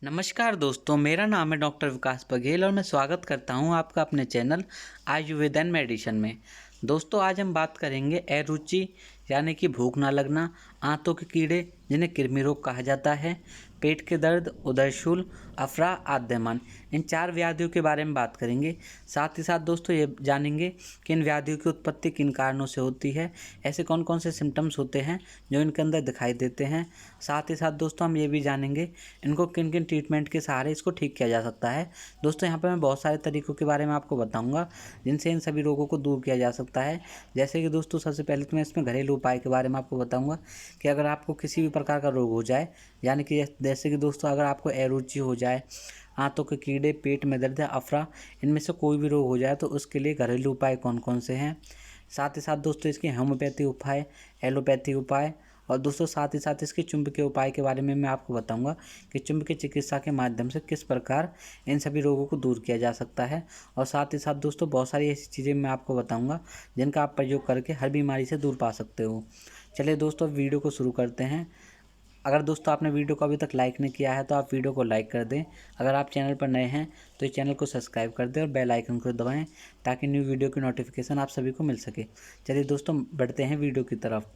नमस्कार दोस्तों, मेरा नाम है डॉक्टर विकास बघेल और मैं स्वागत करता हूं आपका अपने चैनल आयुर्वेद एंड मेडिसिन में। दोस्तों, आज हम बात करेंगे अरुचि यानी कि भूख ना लगना, आंतों के कीड़े जिन्हें कृमि रोग कहा जाता है, पेट के दर्द, उदरशूल, अफरा, आद्यमान, इन 4 व्याधियों के बारे में बात करेंगे। साथ ही साथ दोस्तों ये जानेंगे कि इन व्याधियों की उत्पत्ति किन कारणों से होती है, ऐसे कौन कौन से सिम्टम्स होते हैं जो इनके अंदर दिखाई देते हैं। साथ ही साथ दोस्तों हम ये भी जानेंगे इनको किन किन ट्रीटमेंट के सहारे इसको ठीक किया जा सकता है। दोस्तों यहाँ पर मैं बहुत सारे तरीकों के बारे में आपको बताऊँगा जिनसे इन सभी रोगों को दूर किया जा सकता है। जैसे कि दोस्तों सबसे पहले तो मैं इसमें घरेलू उपाय के बारे में आपको बताऊँगा कि अगर आपको किसी भी प्रकार का रोग हो जाए, यानी कि जैसे कि दोस्तों अगर आपको अरुचि हो जाए, आंतों के कीड़े, पेट में दर्द या अफरा, इनमें से कोई भी रोग हो जाए तो उसके लिए घरेलू उपाय कौन कौन से हैं। साथ ही साथ दोस्तों इसके होम्योपैथी उपाय, एलोपैथी उपाय और दोस्तों साथ ही साथ इसके चुंबकीय उपाय के बारे में मैं आपको बताऊंगा कि चुंबकीय चिकित्सा के माध्यम से किस प्रकार इन सभी रोगों को दूर किया जा सकता है। और साथ ही साथ दोस्तों बहुत सारी ऐसी चीज़ें मैं आपको बताऊंगा जिनका आप प्रयोग करके हर बीमारी से दूर पा सकते हो। चलिए दोस्तों वीडियो को शुरू करते हैं। अगर दोस्तों आपने वीडियो को अभी तक लाइक नहीं किया है तो आप वीडियो को लाइक कर दें। अगर आप चैनल पर नए हैं तो इस चैनल को सब्सक्राइब कर दें और बेल आइकन को दबाएं ताकि न्यू वीडियो की नोटिफिकेशन आप सभी को मिल सके। चलिए दोस्तों बढ़ते हैं वीडियो की तरफ।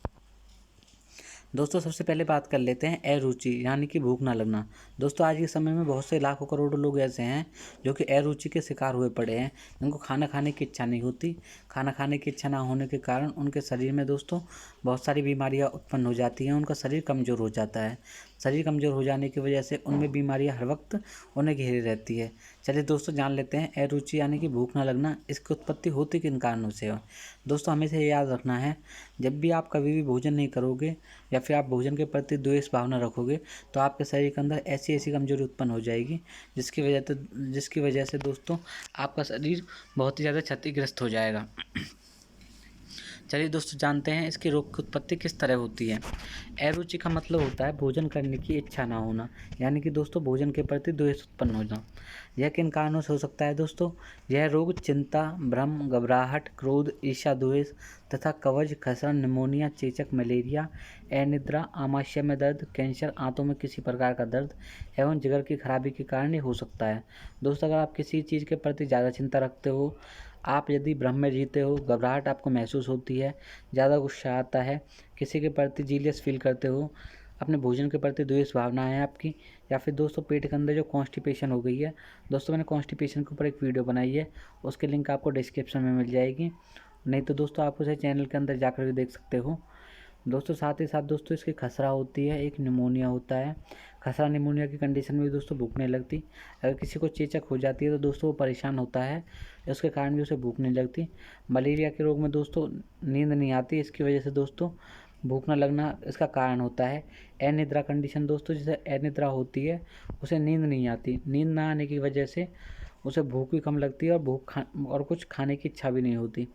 दोस्तों सबसे पहले बात कर लेते हैं अरुचि यानी कि भूख ना लगना। दोस्तों आज के समय में बहुत से लाखों करोड़ों लोग ऐसे हैं जो कि अरुचि के शिकार हुए पड़े हैं, जिनको खाना खाने की इच्छा नहीं होती। खाना खाने की इच्छा ना होने के कारण उनके शरीर में दोस्तों बहुत सारी बीमारियां उत्पन्न हो जाती हैं, उनका शरीर कमज़ोर हो जाता है। शरीर कमज़ोर हो जाने की वजह से उनमें बीमारियां हर वक्त उन्हें घेरे रहती है। चलिए दोस्तों जान लेते हैं अरुचि यानी कि भूख ना लगना इसकी उत्पत्ति होती किन कारणों से है। दोस्तों हमें से याद रखना है, जब भी आप कभी भी भोजन नहीं करोगे या फिर आप भोजन के प्रति द्वेष भावना रखोगे तो आपके शरीर के अंदर ऐसी ऐसी कमजोरी उत्पन्न हो जाएगी जिसकी वजह से दोस्तों आपका शरीर बहुत ही ज़्यादा क्षतिग्रस्त हो जाएगा। चलिए दोस्तों जानते हैं इसके रोग की उत्पत्ति किस तरह होती है। अरुचि का मतलब होता है भोजन करने की इच्छा ना होना, यानी कि दोस्तों भोजन के प्रति द्वेष उत्पन्न होना। यह किन कारणों से हो सकता है दोस्तों? यह रोग चिंता, भ्रम, घबराहट, क्रोध, ईर्ष्या, द्वेष तथा कवच, खसरा, निमोनिया, चेचक, मलेरिया, अनिद्रा, आमाशय में दर्द, कैंसर, आंतों में किसी प्रकार का दर्द एवं जिगर की खराबी के कारण ये हो सकता है। दोस्तों अगर आप किसी चीज़ के प्रति ज़्यादा चिंता रखते हो, आप यदि भ्रम में जीते हो, घबराहट आपको महसूस होती है, ज़्यादा गुस्सा आता है, किसी के प्रति जीलियस फील करते हो, अपने भोजन के प्रति द्वेष भावना है आपकी, या फिर दोस्तों पेट के अंदर जो कॉन्स्टिपेशन हो गई है। दोस्तों मैंने कॉन्स्टिपेशन के ऊपर एक वीडियो बनाई है, उसकी लिंक आपको डिस्क्रिप्शन में मिल जाएगी, नहीं तो दोस्तों आप उसे चैनल के अंदर जाकर के देख सकते हो। दोस्तों साथ ही साथ दोस्तों इसकी खसरा होती है, एक निमोनिया होता है। खसरा निमोनिया की कंडीशन में भी दोस्तों भूख नहीं लगती। अगर किसी को चेचक हो जाती है तो दोस्तों वो परेशान होता है, उसके कारण भी उसे भूख नहीं लगती। मलेरिया के रोग में दोस्तों नींद नहीं आती, इसकी वजह से दोस्तों भूख न लगना इसका कारण होता है। अनिद्रा कंडीशन दोस्तों जिसे अनिद्रा होती है उसे नींद नहीं आती, नींद ना आने की वजह से उसे भूख भी कम लगती है और कुछ खाने की इच्छा भी नहीं होती।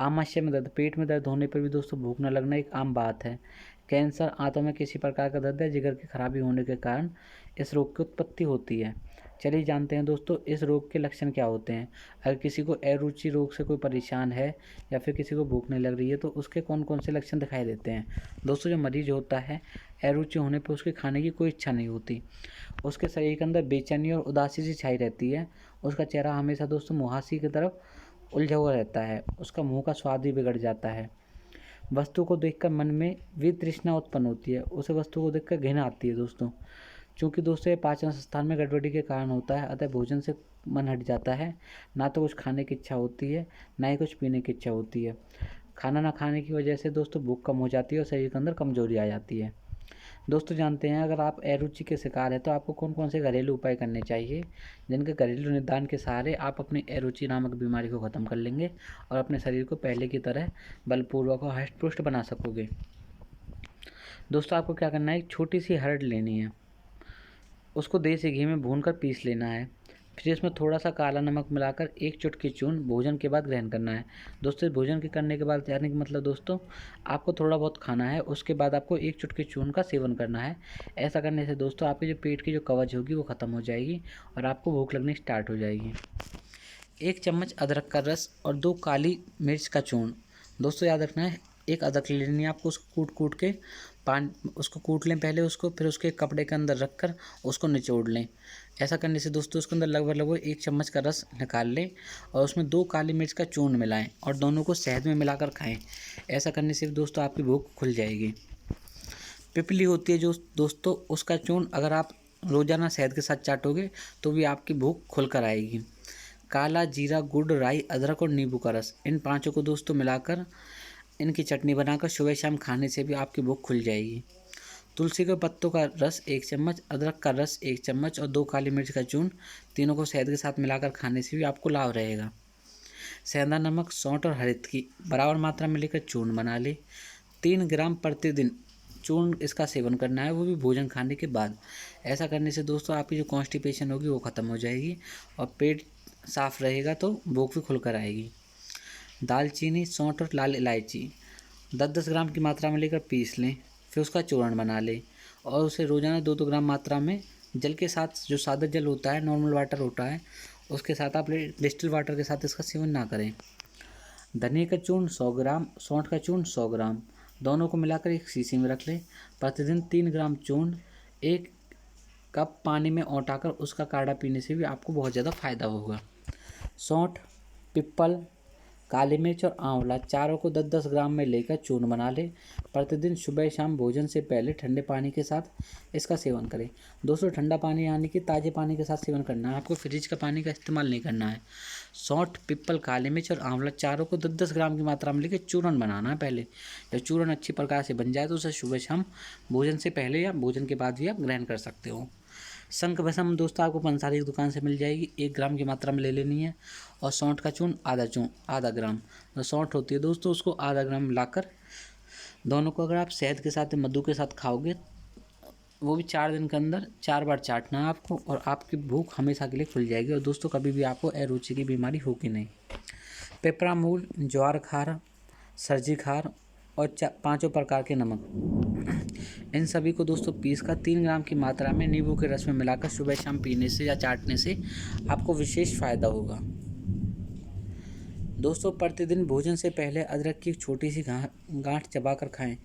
आमाशय में दर्द, पेट में दर्द होने पर भी दोस्तों भूख न लगना एक आम बात है। कैंसर, आंतों में किसी प्रकार का दर्द है, जिगर की खराबी होने के कारण इस रोग की उत्पत्ति होती है। चलिए जानते हैं दोस्तों इस रोग के लक्षण क्या होते हैं। अगर किसी को अरुचि रोग से कोई परेशान है या फिर किसी को भूख नहीं लग रही है तो उसके कौन कौन से लक्षण दिखाई देते हैं। दोस्तों जो मरीज होता है अरुचि होने पर उसके खाने की कोई इच्छा नहीं होती, उसके शरीर के अंदर बेचैनी और उदासी सी छाई रहती है, उसका चेहरा हमेशा दोस्तों मुहासी की तरफ उलझा हुआ रहता है, उसका मुंह का स्वाद भी बिगड़ जाता है, वस्तु को देखकर मन में वितृष्णा उत्पन्न होती है, उसे वस्तु को देखकर घृणा आती है। दोस्तों चूँकि दोस्तों ये पाचन स्थान में गड़बड़ी के कारण होता है, अतः भोजन से मन हट जाता है, ना तो कुछ खाने की इच्छा होती है ना ही कुछ पीने की इच्छा होती है। खाना ना खाने की वजह से दोस्तों भूख कम हो जाती है और शरीर के अंदर कमजोरी आ जाती है। दोस्तों जानते हैं अगर आप अरुचि के शिकार हैं तो आपको कौन कौन से घरेलू उपाय करने चाहिए, जिनके घरेलू निदान के सहारे आप अपनी अरुचि नामक बीमारी को ख़त्म कर लेंगे और अपने शरीर को पहले की तरह बलपूर्वक और हष्ट पुष्ट बना सकोगे। दोस्तों आपको क्या करना है, एक छोटी सी हरड़ लेनी है, उसको देसी घी में भूनकर पीस लेना है, फिर इसमें थोड़ा सा काला नमक मिलाकर एक चुटकी चूर्ण भोजन के बाद ग्रहण करना है। दोस्तों इस भोजन के करने के बाद यानी कि मतलब दोस्तों आपको थोड़ा बहुत खाना है, उसके बाद आपको एक चुटकी चूर्ण का सेवन करना है। ऐसा करने से दोस्तों आपके जो पेट की जो कवच होगी वो ख़त्म हो जाएगी और आपको भूख लगनी स्टार्ट हो जाएगी। 1 चम्मच अदरक का रस और 2 काली मिर्च का चूर्ण। दोस्तों याद रखना है, एक अदरक ले लेनी है आपको, उसको कूट कूट के उसको कूट लें पहले उसको, फिर उसके कपड़े के अंदर रख कर उसको निचोड़ लें। ऐसा करने से दोस्तों उसके अंदर लगभग 1 चम्मच का रस निकाल लें और उसमें 2 काली मिर्च का चूर्ण मिलाएं और दोनों को शहद में मिलाकर खाएं। ऐसा करने से दोस्तों आपकी भूख खुल जाएगी। पिपली होती है जो दोस्तों, उसका चूर्ण अगर आप रोज़ाना शहद के साथ चाटोगे तो भी आपकी भूख खुल कर आएगी। काला जीरा, गुड़, राई, अदरक और नींबू का रस, इन पाँचों को दोस्तों मिलाकर इनकी चटनी बनाकर सुबह शाम खाने से भी आपकी भूख खुल जाएगी। तुलसी के पत्तों का रस 1 चम्मच, अदरक का रस 1 चम्मच और 2 काली मिर्च का चूर्ण, तीनों को शहद के साथ मिलाकर खाने से भी आपको लाभ रहेगा। सेंधा नमक, सौंठ और हरित की बराबर मात्रा में लेकर चूर्ण बना ले। 3 ग्राम प्रतिदिन चूर्ण इसका सेवन करना है, वो भी भोजन खाने के बाद। ऐसा करने से दोस्तों आपकी जो कॉन्स्टिपेशन होगी वो ख़त्म हो जाएगी और पेट साफ रहेगा तो भूख भी खुलकर आएगी। दालचीनी, सौंठ और लाल इलायची 10-10 ग्राम की मात्रा में लेकर पीस लें, फिर उसका चूर्ण बना लें और उसे रोज़ाना 2-2 ग्राम मात्रा में जल के साथ, जो सादा जल होता है, नॉर्मल वाटर होता है, उसके साथ आप डिस्टिल वाटर के साथ इसका सेवन ना करें। धनिया का चूर्ण 100 ग्राम, सौंठ का चूर्ण 100 ग्राम, दोनों को मिलाकर एक शीशी में रख लें। प्रतिदिन 3 ग्राम चूर्ण 1 कप पानी में औंटाकर उसका काढ़ा पीने से भी आपको बहुत ज़्यादा फायदा होगा। सौंठ, पिप्पल, काली मिर्च और आंवला चारों को 10-10 ग्राम में लेकर चूर्ण बना लें। प्रतिदिन सुबह शाम भोजन से पहले ठंडे पानी के साथ इसका सेवन करें। दोस्तों ठंडा पानी यानी कि ताज़े पानी के साथ सेवन करना है, आपको फ्रिज का पानी का इस्तेमाल नहीं करना है। सौंठ, पिप्पल, काली मिर्च और आंवला चारों को 10-10 ग्राम की मात्रा में लेकर चूर्ण बनाना है पहले। जब चूर्ण अच्छी प्रकार से बन जाए तो उसे सुबह शाम भोजन से पहले या भोजन के बाद भी आप ग्रहण कर सकते हो। शंख भस्म दोस्तों आपको पंसारी की दुकान से मिल जाएगी, 1 ग्राम की मात्रा में ले लेनी है। और सौंठ का चूर्ण आधा ग्राम, तो सौंठ होती है दोस्तों उसको आधा ग्राम मिलाकर दोनों को अगर आप शहद के साथ, मधु के साथ खाओगे, वो भी 4 दिन के अंदर 4 बार चाटना है आपको और आपकी भूख हमेशा के लिए खुल जाएगी और दोस्तों कभी भी आपको अरुचि की बीमारी होगी नहीं। पेपरामूल, ज्वार खार, सर्जी खार और 5 प्रकार के नमक, इन सभी को दोस्तों पीस कर 3 ग्राम की मात्रा में नींबू के रस में मिलाकर सुबह शाम पीने से या चाटने से आपको विशेष फ़ायदा होगा। दोस्तों प्रतिदिन भोजन से पहले अदरक की एक छोटी सी गांठ चबाकर खाएं।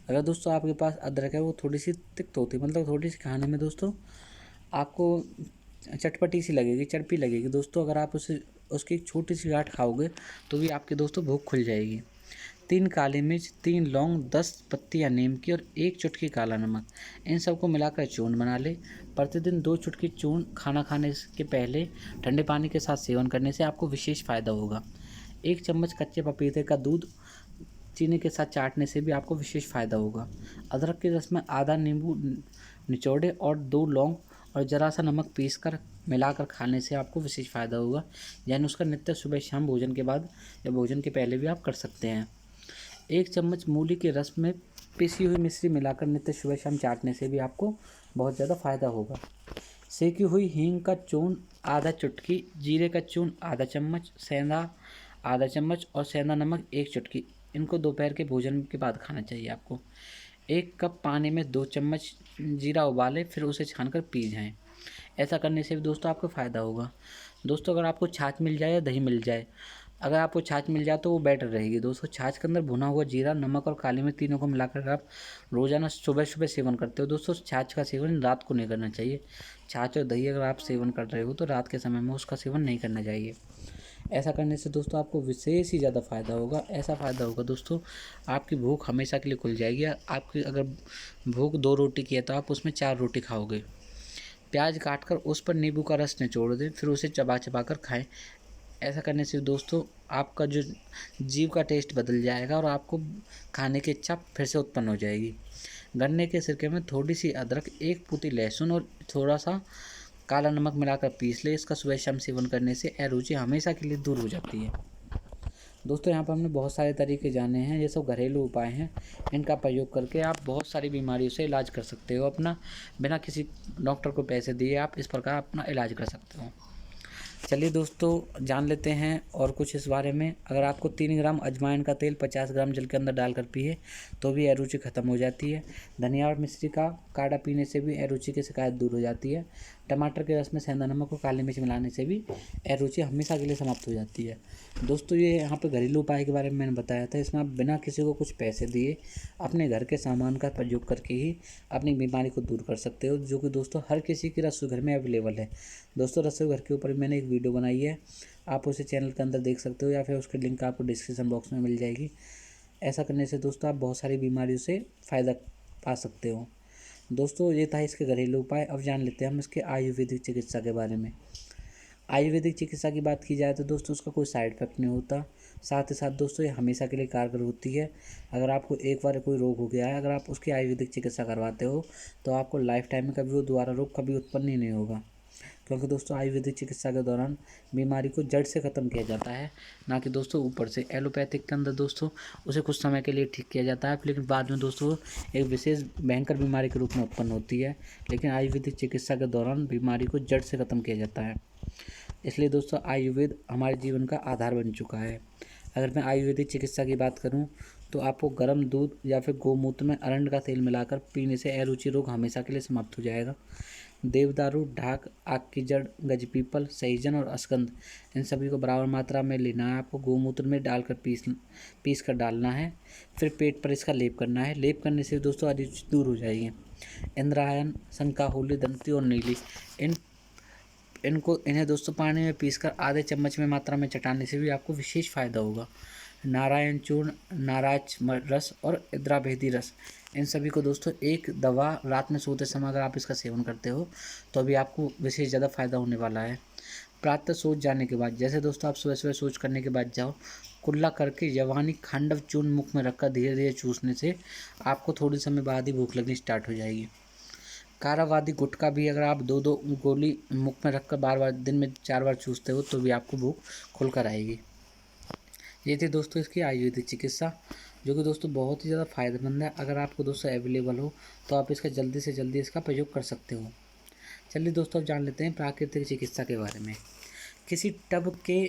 अगर दोस्तों आपके पास अदरक है वो थोड़ी सी तिक्त होती है, मतलब थोड़ी सी खाने में दोस्तों आपको चटपटी सी लगेगी, चटपी लगेगी दोस्तों। अगर आप उसकी एक छोटी सी गांठ खाओगे तो भी आपकी दोस्तों भूख खुल जाएगी। 3 काली मिर्च, 3 लौंग, 10 पत्तियां नीम की और 1 चुटकी काला नमक, इन सबको मिलाकर चूर्ण बना ले। प्रतिदिन 2 चुटकी चूर्ण खाना खाने के पहले ठंडे पानी के साथ सेवन करने से आपको विशेष फ़ायदा होगा। 1 चम्मच कच्चे पपीते का दूध चीनी के साथ चाटने से भी आपको विशेष फ़ायदा होगा। अदरक के रस में आधा नींबू निचोड़े और 2 लौंग और ज़रा सा नमक पीस कर मिलाकर खाने से आपको विशेष फ़ायदा होगा। यानी उसका नित्य सुबह शाम भोजन के बाद या भोजन के पहले भी आप कर सकते हैं। 1 चम्मच मूली के रस में पिसी हुई मिश्री मिलाकर नित्य सुबह शाम चाटने से भी आपको बहुत ज़्यादा फायदा होगा। सेकी हुई हींग का चूर्ण आधा चुटकी, जीरे का चूर्ण आधा चम्मच, सेंधा आधा चम्मच और सेंधा नमक 1 चुटकी, इनको दोपहर के भोजन के बाद खाना चाहिए आपको। 1 कप पानी में 2 चम्मच जीरा उबालें, फिर उसे छानकर पी जाएं। ऐसा करने से भी दोस्तों आपको फ़ायदा होगा। दोस्तों अगर आपको छाछ मिल जाए या दही मिल जाए, अगर आपको छाछ मिल जाए तो वो बेटर रहेगी दोस्तों। छाछ के अंदर भुना हुआ जीरा, नमक और काली मिर्च तीनों को मिलाकर आप रोज़ाना सुबह सुबह सेवन करते हो दोस्तों। छाछ का सेवन रात को नहीं करना चाहिए। छाछ और दही अगर आप सेवन कर रहे हो तो रात के समय में उसका सेवन नहीं करना चाहिए। ऐसा करने से दोस्तों आपको विशेष ही ज़्यादा फ़ायदा होगा। ऐसा फ़ायदा होगा दोस्तों, आपकी भूख हमेशा के लिए खुल जाएगी। आपकी अगर भूख 2 रोटी की है तो आप उसमें 4 रोटी खाओगे। प्याज काटकर उस पर नींबू का रस निचोड़ दें, फिर उसे चबा चबा कर खाएं। ऐसा करने से दोस्तों आपका जो जीभ का टेस्ट बदल जाएगा और आपको खाने की इच्छा फिर से उत्पन्न हो जाएगी। गन्ने के सिरके में थोड़ी सी अदरक, 1 पूती लहसुन और थोड़ा सा काला नमक मिलाकर पीस ले। इसका सुबह शाम सेवन करने से अरुचि हमेशा के लिए दूर हो जाती है। दोस्तों यहाँ पर हमने बहुत सारे तरीके जाने हैं, ये सब घरेलू उपाय हैं। इनका प्रयोग करके आप बहुत सारी बीमारियों से इलाज कर सकते हो अपना, बिना किसी डॉक्टर को पैसे दिए आप इस प्रकार अपना इलाज कर सकते हो। चलिए दोस्तों जान लेते हैं और कुछ इस बारे में। अगर आपको 3 ग्राम अजवाइन का तेल 50 ग्राम जल के अंदर डालकर पिए तो भी एरुचि ख़त्म हो जाती है। धनिया और मिश्री का काढ़ा पीने से भी एरुचि की शिकायत दूर हो जाती है। टमाटर के रस में सेंधा नमक और काली मिर्च मिलाने से भी एरुचि हमेशा के लिए समाप्त हो जाती है। दोस्तों ये यहाँ पे घरेलू उपाय के बारे में मैंने बताया था। इसमें आप बिना किसी को कुछ पैसे दिए अपने घर के सामान का प्रयोग करके ही अपनी बीमारी को दूर कर सकते हो, जो कि दोस्तों हर किसी की रसोई घर में अवेलेबल है। दोस्तों रसोई घर के ऊपर मैंने एक वीडियो बनाई है, आप उसे चैनल के अंदर देख सकते हो या फिर उसकी लिंक आपको डिस्क्रिप्शन बॉक्स में मिल जाएगी। ऐसा करने से दोस्तों आप बहुत सारी बीमारियों से फ़ायदा पा सकते हो। दोस्तों ये था इसके घरेलू उपाय। अब जान लेते हैं हम इसके आयुर्वेदिक चिकित्सा के बारे में। आयुर्वेदिक चिकित्सा की बात की जाए तो दोस्तों उसका कोई साइड इफेक्ट नहीं होता। साथ ही साथ दोस्तों ये हमेशा के लिए कारगर होती है। अगर आपको एक बार कोई रोग हो गया है, अगर आप उसकी आयुर्वेदिक चिकित्सा करवाते हो तो आपको लाइफ टाइम में कभी वो दोबारा रोग कभी उत्पन्न ही नहीं होगा, क्योंकि दोस्तों आयुर्वेदिक चिकित्सा के दौरान बीमारी को जड़ से ख़त्म किया जाता है, ना कि दोस्तों ऊपर से। एलोपैथिक के अंदर दोस्तों उसे कुछ समय के लिए ठीक किया जाता है, लेकिन बाद में दोस्तों एक विशेष भयंकर बीमारी के रूप में उत्पन्न होती है। लेकिन आयुर्वेदिक चिकित्सा के दौरान बीमारी को जड़ से ख़त्म किया जाता है। इसलिए दोस्तों आयुर्वेद हमारे जीवन का आधार बन चुका है। अगर मैं आयुर्वेदिक चिकित्सा की बात करूं तो आपको गर्म दूध या फिर गोमूत्र में अरंड का तेल मिलाकर पीने से एरुचि रोग हमेशा के लिए समाप्त हो जाएगा। देवदारू, ढाक, आक की जड़, गजपीपल, सहजन और अश्वगंध, इन सभी को बराबर मात्रा में लेना है। आपको गोमूत्र में डालकर पीस कर डालना है। फिर पेट पर इसका लेप करना है। लेप करने से दोस्तों एरुचि दूर हो जाएगी। इंद्रायण, शंकाहोली, दंती और नीली, इन्हें दोस्तों पानी में पीसकर आधे चम्मच में मात्रा में चटाने से भी आपको विशेष फ़ायदा होगा। नारायण चूर्ण, नाराज रस और इंद्राभेदी रस, इन सभी को दोस्तों एक दवा रात में सोते समय अगर आप इसका सेवन करते हो तो अभी आपको विशेष ज़्यादा फायदा होने वाला है। प्रातः सोच जाने के बाद, जैसे दोस्तों आप सुबह सुबह सोच करने के बाद जाओ, कुल्ला करके यवानी खांडव चूर्ण मुख में रखकर धीरे धीरे चूसने से आपको थोड़ी समय बाद ही भूख लगनी स्टार्ट हो जाएगी। कारावादी गुटखा भी अगर आप 2-2 गोली मुख में रखकर बार बार दिन में 4 बार चूसते हो तो भी आपको भूख खुलकर आएगी। ये थी दोस्तों इसकी आयुर्वेदिक चिकित्सा, जो कि दोस्तों बहुत ही ज़्यादा फायदेमंद है। अगर आपको दोस्तों अवेलेबल हो तो आप इसका जल्दी से जल्दी इसका प्रयोग कर सकते हो। चलिए दोस्तों अब जान लेते हैं प्राकृतिक चिकित्सा के बारे में। किसी टब के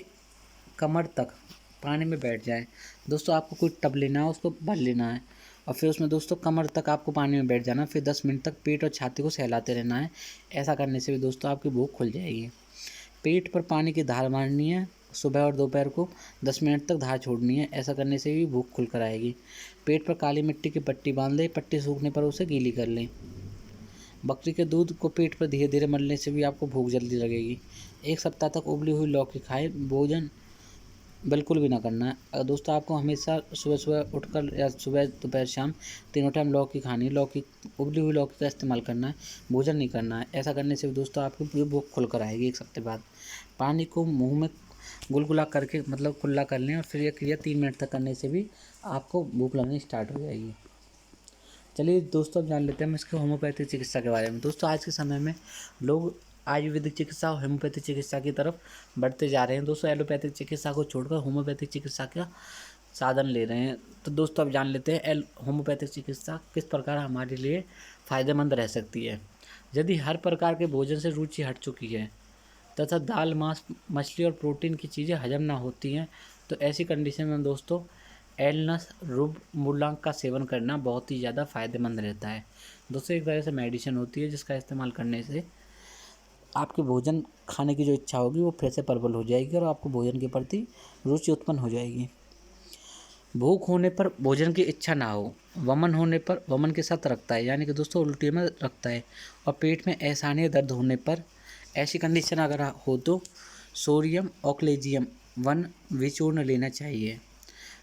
कमर तक पानी में बैठ जाए। दोस्तों आपको कोई टब लेना है, उसको भर लेना है और फिर उसमें दोस्तों कमर तक आपको पानी में बैठ जाना। फिर 10 मिनट तक पेट और छाती को सहलाते रहना है। ऐसा करने से भी दोस्तों आपकी भूख खुल जाएगी। पेट पर पानी की धार मारनी है। सुबह और दोपहर को 10 मिनट तक धार छोड़नी है। ऐसा करने से भी भूख खुल कर आएगी। पेट पर काली मिट्टी की पट्टी बांध लें। पट्टी सूखने पर उसे गीली कर लें। बकरी के दूध को पेट पर धीरे धीरे मलने से भी आपको भूख जल्दी लगेगी। 1 सप्ताह तक उबली हुई लौकी खाएं। भोजन बिल्कुल भी ना करना है। दोस्तों आपको हमेशा सुबह सुबह उठकर या सुबह दोपहर शाम तीनों टाइम लौकी खानी है। लौकी, उबली हुई लौकी का इस्तेमाल करना है, भोजन नहीं करना है। ऐसा करने से भी दोस्तों आपकी पूरी भूख खुल कर आएगी 1 हफ्ते बाद। पानी को मुंह में गुलगुला करके मतलब कुल्ला कर लें और फिर ये क्रिया 3 मिनट तक करने से भी आपको भूख लगनी स्टार्ट हो जाएगी। चलिए दोस्तों अब जान लेते हैं हम इसके होम्योपैथिक चिकित्सा के बारे में। दोस्तों आज के समय में लोग आयुर्वेदिक चिकित्सा और होम्योपैथिक चिकित्सा की तरफ बढ़ते जा रहे हैं। दोस्तों एलोपैथिक चिकित्सा को छोड़कर होम्योपैथिक चिकित्सा का साधन ले रहे हैं। तो दोस्तों अब जान लेते हैं होम्योपैथिक चिकित्सा किस प्रकार हमारे लिए फ़ायदेमंद रह सकती है। यदि हर प्रकार के भोजन से रुचि हट चुकी है तथा दाल, मांस, मछली और प्रोटीन की चीज़ें हजम ना होती हैं तो ऐसी कंडीशन में दोस्तों एलनस रुब मूलांक का सेवन करना बहुत ही ज़्यादा फ़ायदेमंद रहता है। दोस्तों एक तरह से मेडिसिन होती है जिसका इस्तेमाल करने से आपके भोजन खाने की जो इच्छा होगी वो फिर से प्रबल हो जाएगी और आपको भोजन के प्रति रुचि उत्पन्न हो जाएगी। भूख होने पर भोजन की इच्छा ना हो, वमन होने पर वमन के साथ रखता है, यानी कि दोस्तों उल्टी में रखता है, और पेट में असहनीय दर्द होने पर, ऐसी कंडीशन अगर हो तो सोडियम ऑक्लेजियम 1 विचूर्ण लेना चाहिए।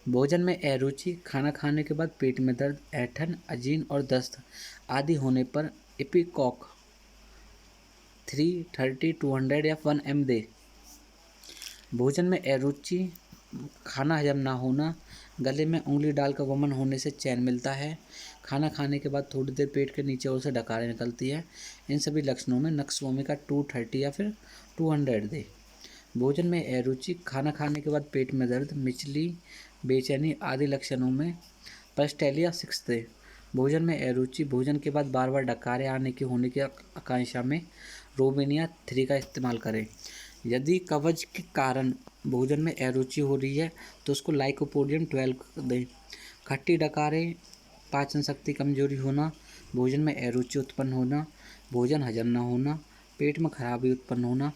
भोजन में अरुचि, खाना खाने के बाद पेट में दर्द, ऐंठन, अजीर्ण और दस्त आदि होने पर इपिकॉक 330, 200 या 1 mg दे। भोजन में अरुचि, खाना हजम ना होना, गले में उंगली डालकर वमन होने से चैन मिलता है, खाना खाने के बाद थोड़ी देर पेट के नीचे ओर से डकारें निकलती है। इन सभी लक्षणों में नक्सवोमी का 230 या फिर 200 दे। भोजन में अरुचि, खाना खाने के बाद पेट में दर्द, मिचली, बेचैनी आदि लक्षणों में पेस्टेलिया 6 दे। भोजन में अरुचि, भोजन के बाद बार बार डकारे आने की होने की आकांक्षा में रोबिनिया 3 का इस्तेमाल करें। यदि कब्ज के कारण भोजन में अरुचि हो रही है तो उसको लाइकोपोडियम 12 दें। खट्टी डकारें, पाचन शक्ति कमजोरी होना, भोजन में अरुचि उत्पन्न होना, भोजन हजम न होना, पेट में खराबी उत्पन्न होना,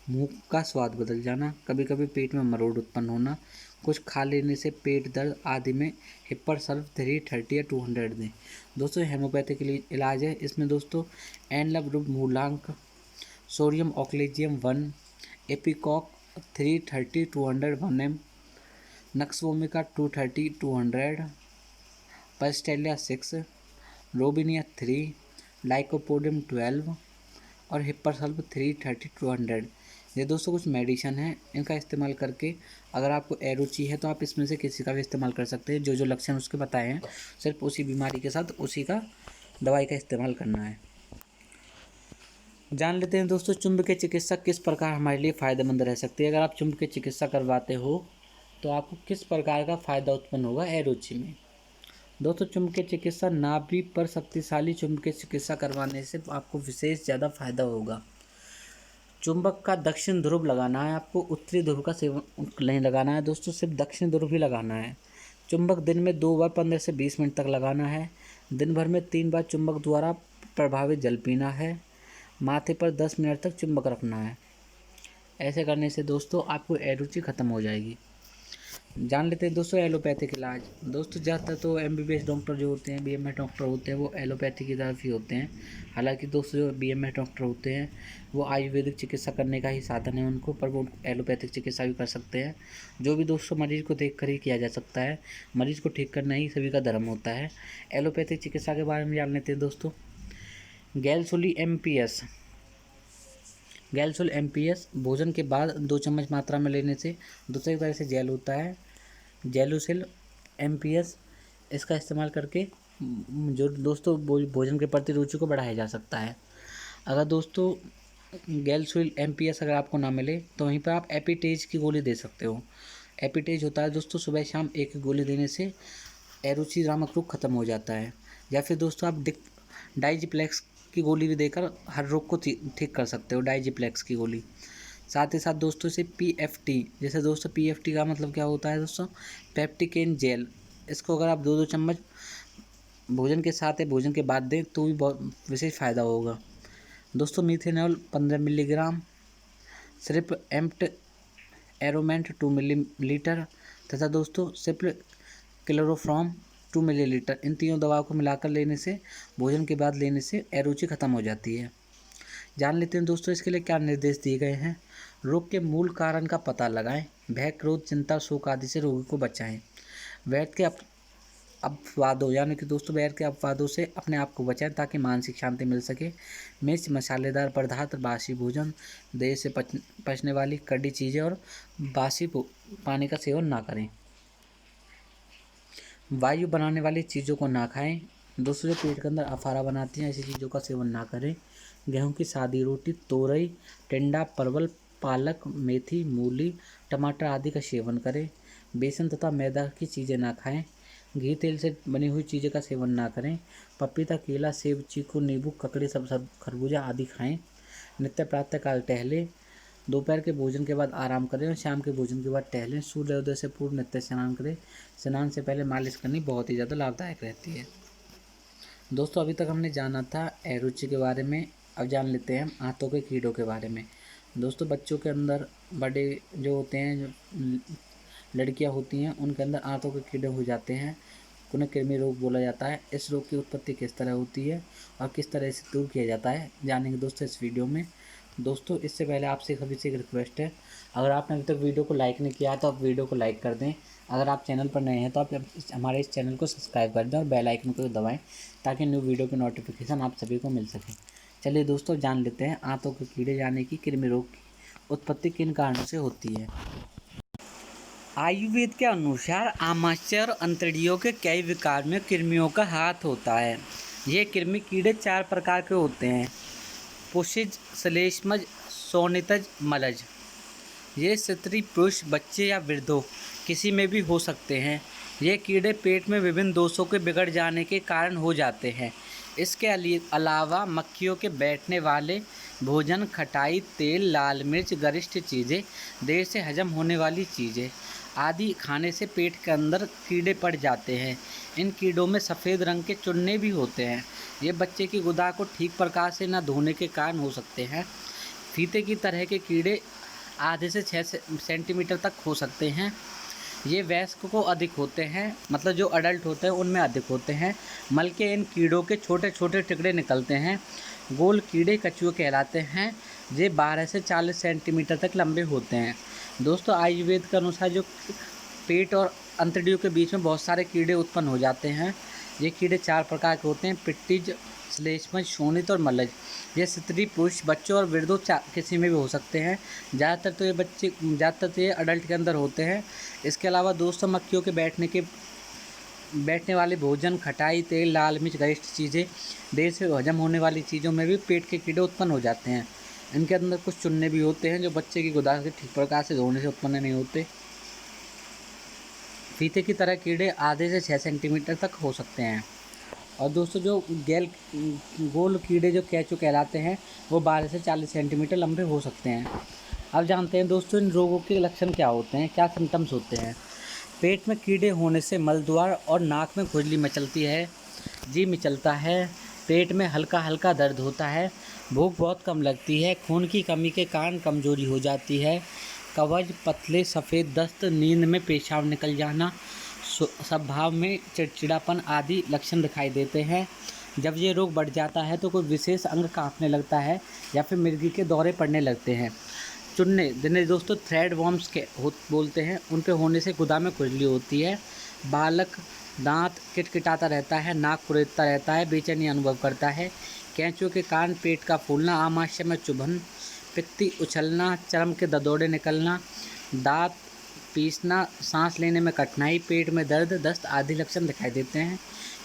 मुंह का स्वाद बदल जाना, कभी कभी पेट में मरोड़ उत्पन्न होना, कुछ खा लेने से पेट दर्द आदि में हिप्पर सल्फ 330 या 200 दें। दोस्तों हेमोपैथिक इलाज है, इसमें दोस्तों एनलब्रुब मूलांक, सोडियम ऑक्लेजियम 1, एपिकॉक 330 200 1 m, नक्सवोमिका 230 200, पर्स्टेलिया 6, रोबिनिया 3, लाइकोपोडियम 12 और हिप्पर सल्फ 330 200। ये दोस्तों कुछ मेडिसिन है, इनका इस्तेमाल करके अगर आपको अरुचि है तो आप इसमें से किसी का भी इस्तेमाल कर सकते हैं। जो जो लक्षण उसके बताए हैं सिर्फ उसी बीमारी के साथ उसी का दवाई का इस्तेमाल करना है। जान लेते हैं दोस्तों चुंबकीय चिकित्सा किस प्रकार हमारे लिए फ़ायदेमंद रह सकती है। अगर आप चुंबकीय चिकित्सा करवाते हो तो आपको किस प्रकार का फ़ायदा उत्पन्न होगा अरुचि में। दोस्तों चुंबकीय चिकित्सा नाभि पर शक्तिशाली चुंबकीय चिकित्सा करवाने से आपको विशेष ज़्यादा फायदा होगा। चुंबक का दक्षिण ध्रुव लगाना है, आपको उत्तरी ध्रुव का सेवन नहीं लगाना है दोस्तों, सिर्फ दक्षिण ध्रुव ही लगाना है। चुंबक दिन में 2 बार 15 से 20 मिनट तक लगाना है। दिन भर में 3 बार चुंबक द्वारा प्रभावित जल पीना है। माथे पर 10 मिनट तक चुंबक रखना है। ऐसे करने से दोस्तों आपको अरुचि खत्म हो जाएगी। जान लेते हैं दोस्तों एलोपैथिक इलाज। दोस्तों ज़्यादातर तो MBBS डॉक्टर जो होते हैं, BMS डॉक्टर होते हैं, वो एलोपैथी की तरफ ही होते हैं। हालांकि दोस्तों जो BMS डॉक्टर होते हैं वो आयुर्वेदिक चिकित्सा करने का ही साधन है उनको, पर वो एलोपैथिक चिकित्सा भी कर सकते हैं। जो भी दोस्तों मरीज को देख कर ही किया जा सकता है, मरीज को ठीक करना ही सभी का धर्म होता है। एलोपैथिक चिकित्सा के बारे में जान लेते हैं दोस्तों। गैलसोली MPS भोजन के बाद 2 चम्मच मात्रा में लेने से दूसरी तरह से जेल होता है, जेलुसिल MPS। इसका इस्तेमाल करके जो दोस्तों भोजन के प्रति रुचि को बढ़ाया जा सकता है। अगर दोस्तों गैलसोल MPS अगर आपको ना मिले तो वहीं पर आप एपिटेज की गोली दे सकते हो। एपिटेज होता है दोस्तों सुबह शाम एक गोली देने से अरुचि नामक रोग खत्म हो जाता है। या फिर दोस्तों आप डाइजिप्लेक्स की गोली भी देकर हर रोग को ठीक कर सकते हो, डाइजिप्लेक्स की गोली। साथ ही साथ दोस्तों से PFT, जैसे दोस्तों PFT का मतलब क्या होता है दोस्तों, पेप्टिकेन जेल। इसको अगर आप 2-2 चम्मच भोजन के साथ या भोजन के बाद दें तो भी बहुत विशेष फ़ायदा होगा। दोस्तों मीथेनॉल 15 मिलीग्राम, सिर्फ एम्प्ट एरोमेंट 2 मिलीलीटर तथा दोस्तों सिर्फ क्लोरोफॉर्म 2 मिलीलीटर, इन तीनों दवाओं को मिलाकर लेने से भोजन के बाद लेने से अरुचि खत्म हो जाती है। जान लेते हैं दोस्तों इसके लिए क्या निर्देश दिए गए हैं। रोग के मूल कारण का पता लगाएं, भय, क्रोध, चिंता, शोक आदि से रोगी को बचाएं। वैद्य के अपवादों यानी कि दोस्तों वैद्य के अपवादों से अपने आप को बचाएं ताकि मानसिक शांति मिल सके। मिर्च, मसालेदार पदार्थ, बासी भोजन, देर से पचने वाली कड़ी चीज़ें और बासी पानी का सेवन ना करें। वायु बनाने वाली चीज़ों को ना खाएं। दोस्तों जो पेट के अंदर अफारा बनाती हैं ऐसी चीज़ों का सेवन ना करें। गेहूं की सादी रोटी, तोरई, टिंडा, परवल, पालक, मेथी, मूली, टमाटर आदि का सेवन करें। बेसन तथा मैदा की चीज़ें ना खाएं। घी तेल से बनी हुई चीज़ें का सेवन ना करें। पपीता, केला, सेब, चीकू, नींबू, ककड़ी, सब खरबूजा आदि खाएं। नित्य प्रातःकाल टहलें। दोपहर के भोजन के बाद आराम करें और शाम के भोजन के बाद टहलें। सूर्योदय से पूर्व नित्य स्नान करें। स्नान से पहले मालिश करनी बहुत ही ज़्यादा लाभदायक रहती है। दोस्तों अभी तक हमने जाना था अरुचि के बारे में, अब जान लेते हैं हम आंतों के कीड़ों के बारे में। दोस्तों बच्चों के अंदर, बड़े जो होते हैं, जो लड़कियां होती हैं, उनके अंदर आंतों के कीड़े हो जाते हैं, उन्हें कृमि रोग बोला जाता है। इस रोग की उत्पत्ति किस तरह होती है और किस तरह से दूर किया जाता है जानेंगे दोस्तों इस वीडियो में। दोस्तों इससे पहले आपसे सभी से एक रिक्वेस्ट है, अगर आपने अभी तक वीडियो को लाइक नहीं किया है तो आप वीडियो को लाइक कर दें। अगर आप चैनल पर नए हैं तो आप हमारे इस चैनल को सब्सक्राइब कर दें और बेल आइकन को दबाएं ताकि न्यू वीडियो की नोटिफिकेशन आप सभी को मिल सके। चलिए दोस्तों जान लेते हैं आंतों के कीड़े यानी कि कृमि रोग की उत्पत्ति किन कारणों से होती है। आयुर्वेद के अनुसार आमाशय और अंतड़ियों के कई विकार में कृमियों का हाथ होता है। ये कृमि कीड़े 4 प्रकार के होते हैं: पुष्ज, श्लेष्मज, शोणितज, मलज। ये स्त्री, पुरुष, बच्चे या वृद्धों किसी में भी हो सकते हैं। ये कीड़े पेट में विभिन्न दोषों के बिगड़ जाने के कारण हो जाते हैं। इसके अलावा मक्खियों के बैठने वाले भोजन, खटाई, तेल, लाल मिर्च, गरिष्ठ चीज़ें, देर से हजम होने वाली चीज़ें आदि खाने से पेट के अंदर कीड़े पड़ जाते हैं। इन कीड़ों में सफ़ेद रंग के चुन्ने भी होते हैं। ये बच्चे की गुदा को ठीक प्रकार से न धोने के कारण हो सकते हैं। फीते की तरह के कीड़े आधे से 6 सेंटीमीटर तक हो सकते हैं। ये वयस्क को अधिक होते हैं, मतलब जो अडल्ट होते हैं उनमें अधिक होते हैं। मल के इन कीड़ों के छोटे छोटे टुकड़े निकलते हैं। गोल कीड़े कछुए कहलाते हैं। ये 12 से 40 सेंटीमीटर तक लंबे होते हैं। दोस्तों, आयुर्वेद के अनुसार जो पेट और अंतड़ियों के बीच में बहुत सारे कीड़े उत्पन्न हो जाते हैं। ये कीड़े 4 प्रकार के होते हैं: पिट्टिज, श्लेष्मज, शोणित और मलज। ये स्त्री, पुरुष, बच्चों और वृद्धों किसी में भी हो सकते हैं। ज़्यादातर तो ये अडल्ट के अंदर होते हैं। इसके अलावा दोस्तों, मक्खियों के बैठने वाले भोजन, खटाई, तेल, लाल मिर्च, गरिष्ठ चीज़ें, देर से हजम होने वाली चीज़ों में भी पेट के कीड़े उत्पन्न हो जाते हैं। इनके अंदर कुछ चुन्ने भी होते हैं जो बच्चे की गुदा से ठीक प्रकार से धोने से उत्पन्न नहीं होते। फीते की तरह कीड़े आधे से 6 सेंटीमीटर तक हो सकते हैं। और दोस्तों, जो गोल कीड़े जो केंचुए कहलाते हैं वो 12 से 40 सेंटीमीटर लंबे हो सकते हैं। अब जानते हैं दोस्तों, इन रोगों के लक्षण क्या होते हैं, क्या सिम्टम्स होते हैं। पेट में कीड़े होने से मलद्वार और नाक में खुजली मचलती है, जी मिचलता है, पेट में हल्का हल्का दर्द होता है, भूख बहुत कम लगती है, खून की कमी के कारण कमजोरी हो जाती है, कवज, पतले सफ़ेद दस्त, नींद में पेशाब निकल जाना, स्वभाव में चिड़चिड़ापन आदि लक्षण दिखाई देते हैं। जब ये रोग बढ़ जाता है तो कोई विशेष अंग कांपने लगता है या फिर मिर्गी के दौरे पड़ने लगते हैं। चुन्ने, जिन्हें दोस्तों थ्रेड वॉर्म्स बोलते हैं, उन पे होने से गुदा में खुजली होती है। बालक दांत किटकिटाता रहता है, नाक कुरेदता रहता है, बेचैनी अनुभव करता है। कैंचुओं के कारण पेट का फूलना, आमाशय में चुभन, पित्ती उछलना, चर्म के ददौड़े निकलना, दांत पीसना, सांस लेने में कठिनाई, पेट में दर्द, दस्त आदि लक्षण दिखाई देते हैं।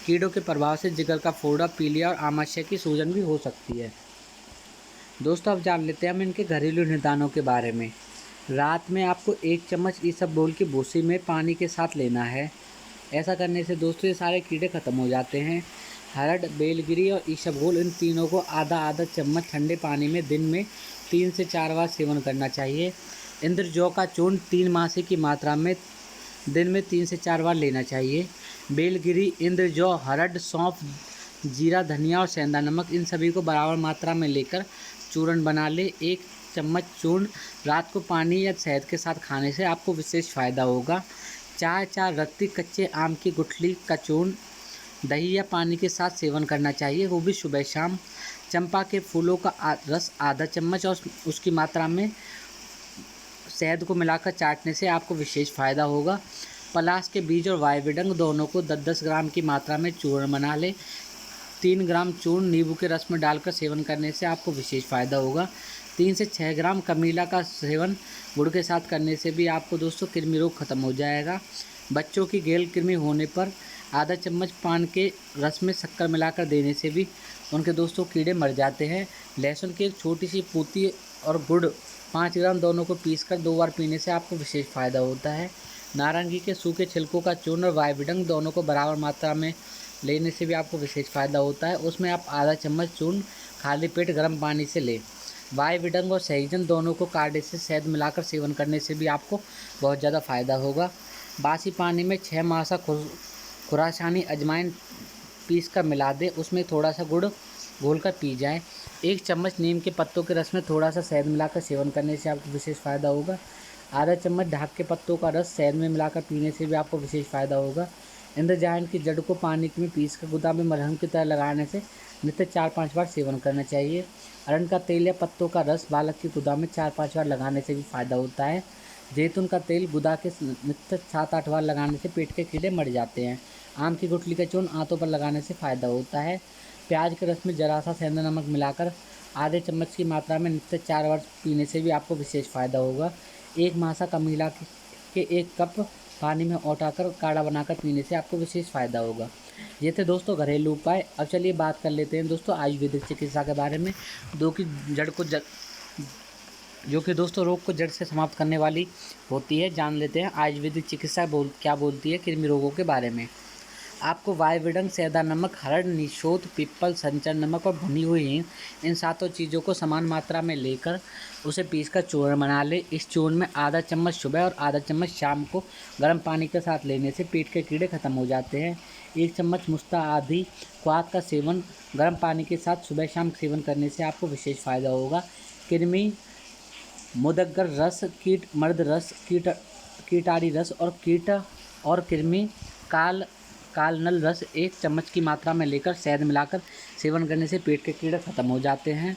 कीड़ों के प्रभाव से जिगर का फोड़ा, पीलिया और आमाशय की सूजन भी हो सकती है। दोस्तों, अब जान लेते हैं हम इनके घरेलू निदानों के बारे में। रात में आपको 1 चम्मच इसबगोल की भूसी में पानी के साथ लेना है। ऐसा करने से दोस्तों ये सारे कीड़े खत्म हो जाते हैं। हरड़, बेलगिरी और इसबगोल, इन तीनों को आधा आधा चम्मच ठंडे पानी में दिन में 3 से 4 बार सेवन करना चाहिए। इंद्रजौ का चूर्ण 3 मासे की मात्रा में दिन में 3 से 4 बार लेना चाहिए। बेलगिरी, इंद्रजौ, हरड़, सौंफ, जीरा, धनिया और सेंधा नमक, इन सभी को बराबर मात्रा में लेकर चूर्ण बना ले। 1 चम्मच चूर्ण रात को पानी या शहद के साथ खाने से आपको विशेष फ़ायदा होगा। 4 रत्ती कच्चे आम की गुठली का चूर्ण दही या पानी के साथ सेवन करना चाहिए, वो भी सुबह शाम। चंपा के फूलों का रस आधा चम्मच और उसकी मात्रा में शहद को मिलाकर चाटने से आपको विशेष फ़ायदा होगा। पलाश के बीज और वायविडंग दोनों को 10-10 ग्राम की मात्रा में चूर्ण बना ले। 3 ग्राम चूर्ण नींबू के रस में डालकर सेवन करने से आपको विशेष फ़ायदा होगा। 3 से 6 ग्राम कमीला का सेवन गुड़ के साथ करने से भी आपको दोस्तों कृमि रोग खत्म हो जाएगा। बच्चों की गैल कृमि होने पर आधा चम्मच पान के रस में शक्कर मिलाकर देने से भी उनके दोस्तों कीड़े मर जाते हैं। लहसुन की एक छोटी सी पूती और गुड़ 5 ग्राम दोनों को पीसकर 2 बार पीने से आपको विशेष फ़ायदा होता है। नारंगी के सूखे छिलकों का चूर्ण और वायविडंग दोनों को बराबर मात्रा में लेने से भी आपको विशेष फ़ायदा होता है। उसमें आप आधा चम्मच चूर्ण खाली पेट गर्म पानी से लें। वायविडंग और सहजन दोनों को काढ़े से शहद मिलाकर सेवन करने से भी आपको बहुत ज़्यादा फ़ायदा होगा। बासी पानी में 6 मासा खुरासानी अजवाइन पीस कर मिला दें, उसमें थोड़ा सा गुड़ घोलकर पी जाएं। 1 चम्मच नीम के पत्तों के रस में थोड़ा सा शहद मिलाकर सेवन करने से आपको विशेष फ़ायदा होगा। आधा चम्मच ढाक के पत्तों का रस शहद में मिलाकर पीने से भी आपको विशेष फ़ायदा होगा। इंद्रजायन की जड़ को पानी में पीस कर गुदा में मलहम की तरह लगाने से नित्य 4-5 बार सेवन करना चाहिए। अरंड का तेल या पत्तों का रस बालक की गुदा में 4-5 बार लगाने से भी फ़ायदा होता है। जैतून का तेल गुदा के नित्य 7-8 बार लगाने से पेट के कीड़े मर जाते हैं। आम की गुठली का चूर्ण आंतों पर लगाने से फ़ायदा होता है। प्याज के रस में जरा सा सेंधा नमक मिलाकर आधे चम्मच की मात्रा में नित्य 4 बार पीने से भी आपको विशेष फ़ायदा होगा। 1 मासा कमीला के 1 कप पानी में औटाकर काढ़ा बनाकर पीने से आपको विशेष फ़ायदा होगा। ये थे दोस्तों घरेलू उपाय। अब चलिए बात कर लेते हैं दोस्तों आयुर्वेदिक चिकित्सा के बारे में, जो कि दोस्तों रोग को जड़ से समाप्त करने वाली होती है। जान लेते हैं आयुर्वेदिक चिकित्सा क्या बोलती है कृमि रोगों के बारे में। आपको वायविडंग, सेंधा नमक, हरड़, निशोथ, पीपल, संचर नमक और भुनी हुई हींग, इन सातों चीज़ों को समान मात्रा में लेकर उसे पीसकर चूर्ण बना ले। इस चूर्ण में आधा चम्मच सुबह और आधा चम्मच शाम को गर्म पानी के साथ लेने से पेट के कीड़े खत्म हो जाते हैं। 1 चम्मच मुस्ता आदि क्वाथ का सेवन गर्म पानी के साथ सुबह शाम सेवन करने से आपको विशेष फायदा होगा। कृमि मुदग्गर रस, कीट मर्द रस, कीटारी रस और कृमि कालनल रस 1 चम्मच की मात्रा में लेकर शहद मिलाकर सेवन करने से पेट के कीड़े खत्म हो जाते हैं।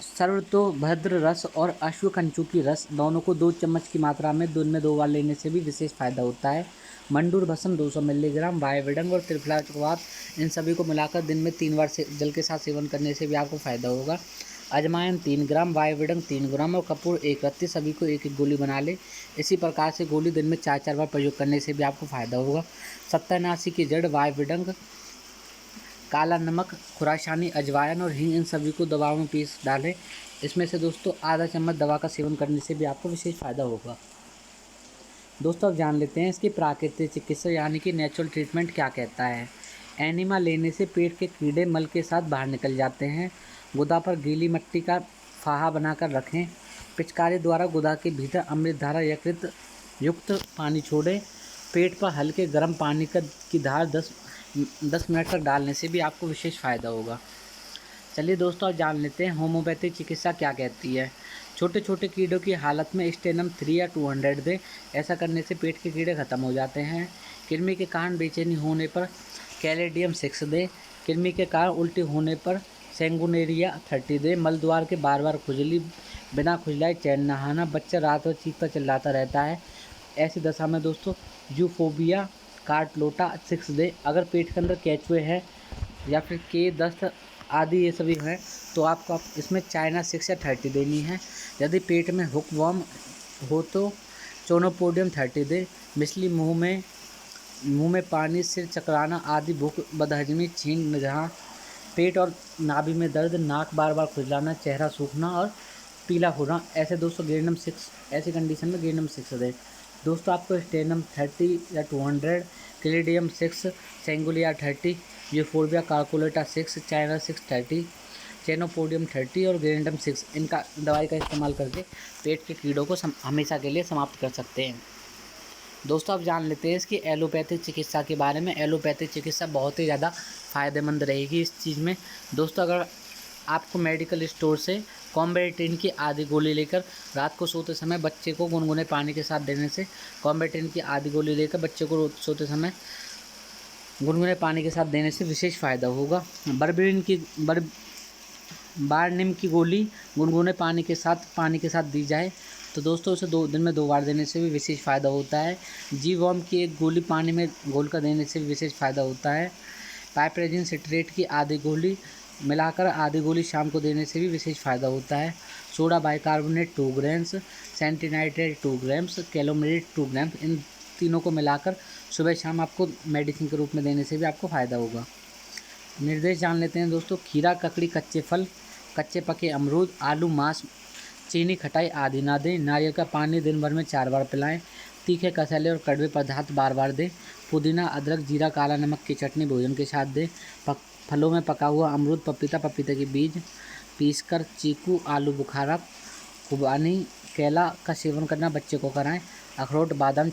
सर्वतोभद्र रस और अश्वकंचुकी रस दोनों को 2 चम्मच की मात्रा में दिन में 2 बार लेने से भी विशेष फायदा होता है। मंडूर भस्म 200 मिलीग्राम, वायविडंग और त्रिफला चक्रवात इन सभी को मिलाकर दिन में 3 बार से जल के साथ सेवन करने से भी आपको फायदा होगा। अजवाइन 3 ग्राम, वायविडंग 3 ग्राम और कपूर 1 रत्ती सभी को 1-1 गोली बना ले। इसी प्रकार से गोली दिन में 4-4 बार प्रयोग करने से भी आपको फायदा होगा। सत्यानाशी की जड़, वायविडंग, काला नमक, खुरासानी, अजवाइन और हींग इन सभी को दवाओं में पीस डालें। इसमें से दोस्तों आधा चम्मच दवा का सेवन करने से भी आपको विशेष फायदा होगा। दोस्तों अब जान लेते हैं इसकी प्राकृतिक चिकित्सा यानी कि नेचुरल ट्रीटमेंट क्या कहता है। एनिमा लेने से पेट के कीड़े मल के साथ बाहर निकल जाते हैं। गुदा पर गीली मिट्टी का फाहा बनाकर रखें। पिचकारी द्वारा गुदा के भीतर अमृत धारा यकृत युक्त पानी छोड़ें। पेट पर हल्के गर्म पानी की धार 10 मिनट तक डालने से भी आपको विशेष फायदा होगा। चलिए दोस्तों अब जान लेते हैं होम्योपैथिक चिकित्सा क्या कहती है। छोटे छोटे कीड़ों की हालत में स्टेनम 3 या 200 दें। ऐसा करने से पेट के कीड़े खत्म हो जाते हैं। कृमि के कारण बेचैनी होने पर कैलेडियम 6 दें। कृमि के कारण उल्टी होने पर सेंगुनेरिया 30 दें। मल द्वार के बार बार खुजली, बिना खुजलाए चैन नहाना, बच्चा रात भर चीखता चिल्लाता रहता है, ऐसी दशा में दोस्तों यूफोबिया कार्टलोटा 6 दें। अगर पेट के अंदर केचुए हैं या फिर के दस्त आदि ये सभी हैं तो आपको इसमें चाइना 6 या 30 देनी है। यदि पेट में हुकवर्म हो तो चोनोपोडियम 30 दे। मिसली मुंह में पानी, सिर चकराना आदि, भूख, बदहजमी, छींक, जहाँ पेट और नाभि में दर्द, नाक बार बार खुजलाना, चेहरा सूखना और पीला होना, ऐसे दोस्तों गेरनम 6, ऐसी कंडीशन में गेरनम 6 दे। दोस्तों आपको स्टेनम 30 या 200, क्लेडियम 6, सेंगुलिया 30, यूफोर्बिया कार्कुलेटा 6, चाइना 6 30, चेनोपोडियम 30 और गेरेंडम 6 इनका दवाई का इस्तेमाल करके पेट के कीड़ों को हमेशा के लिए समाप्त कर सकते हैं। दोस्तों अब जान लेते हैं इसकी एलोपैथिक चिकित्सा के बारे में। एलोपैथिक चिकित्सा बहुत ही ज़्यादा फ़ायदेमंद रहेगी इस चीज़ में। दोस्तों अगर आपको मेडिकल स्टोर से कॉम्बेटिन की आधी गोली लेकर रात को सोते समय बच्चे को गुनगुने पानी के साथ देने से, कॉम्बेटिन की आधी गोली लेकर बच्चे को सोते समय गुनगुने पानी के साथ देने से विशेष फ़ायदा होगा। बारनिम की गोली गुनगुने पानी के साथ दी जाए तो दोस्तों उसे 2 दिन में 2 बार देने से भी विशेष फ़ायदा होता है। जीवॉर्म की 1 गोली पानी में घोल कर देने से भी विशेष फ़ायदा होता है। पाइपरेजिन सिट्रेट की आधी गोली मिलाकर आधी गोली शाम को देने से भी विशेष फ़ायदा होता है। सोडा बाइकार्बोनेट 2 ग्राम्स, सेंटीनाइट्रेट 2 ग्राम्स, कैलोमेरेट 2 ग्राम्स इन तीनों को मिलाकर सुबह शाम आपको मेडिसिन के रूप में देने से भी आपको फ़ायदा होगा। निर्देश जान लेते हैं दोस्तों। खीरा, ककड़ी, कच्चे फल, कच्चे पके अमरूद, आलू, मांस, चीनी, खटाई आदि ना दें। नारियल का पानी दिन भर में 4 बार पिलाएं। तीखे, कसैले और कड़वे पदार्थ बार बार दें। पुदीना, अदरक, जीरा, काला नमक की चटनी भोजन के साथ दें। फलों में पका हुआ अमरूद, पपीता, पपीते के बीज पीसकर, चीकू, आलू बुखारा, खुबानी, केला का सेवन करना बच्चे को कराएं। अखरोट, बादाम,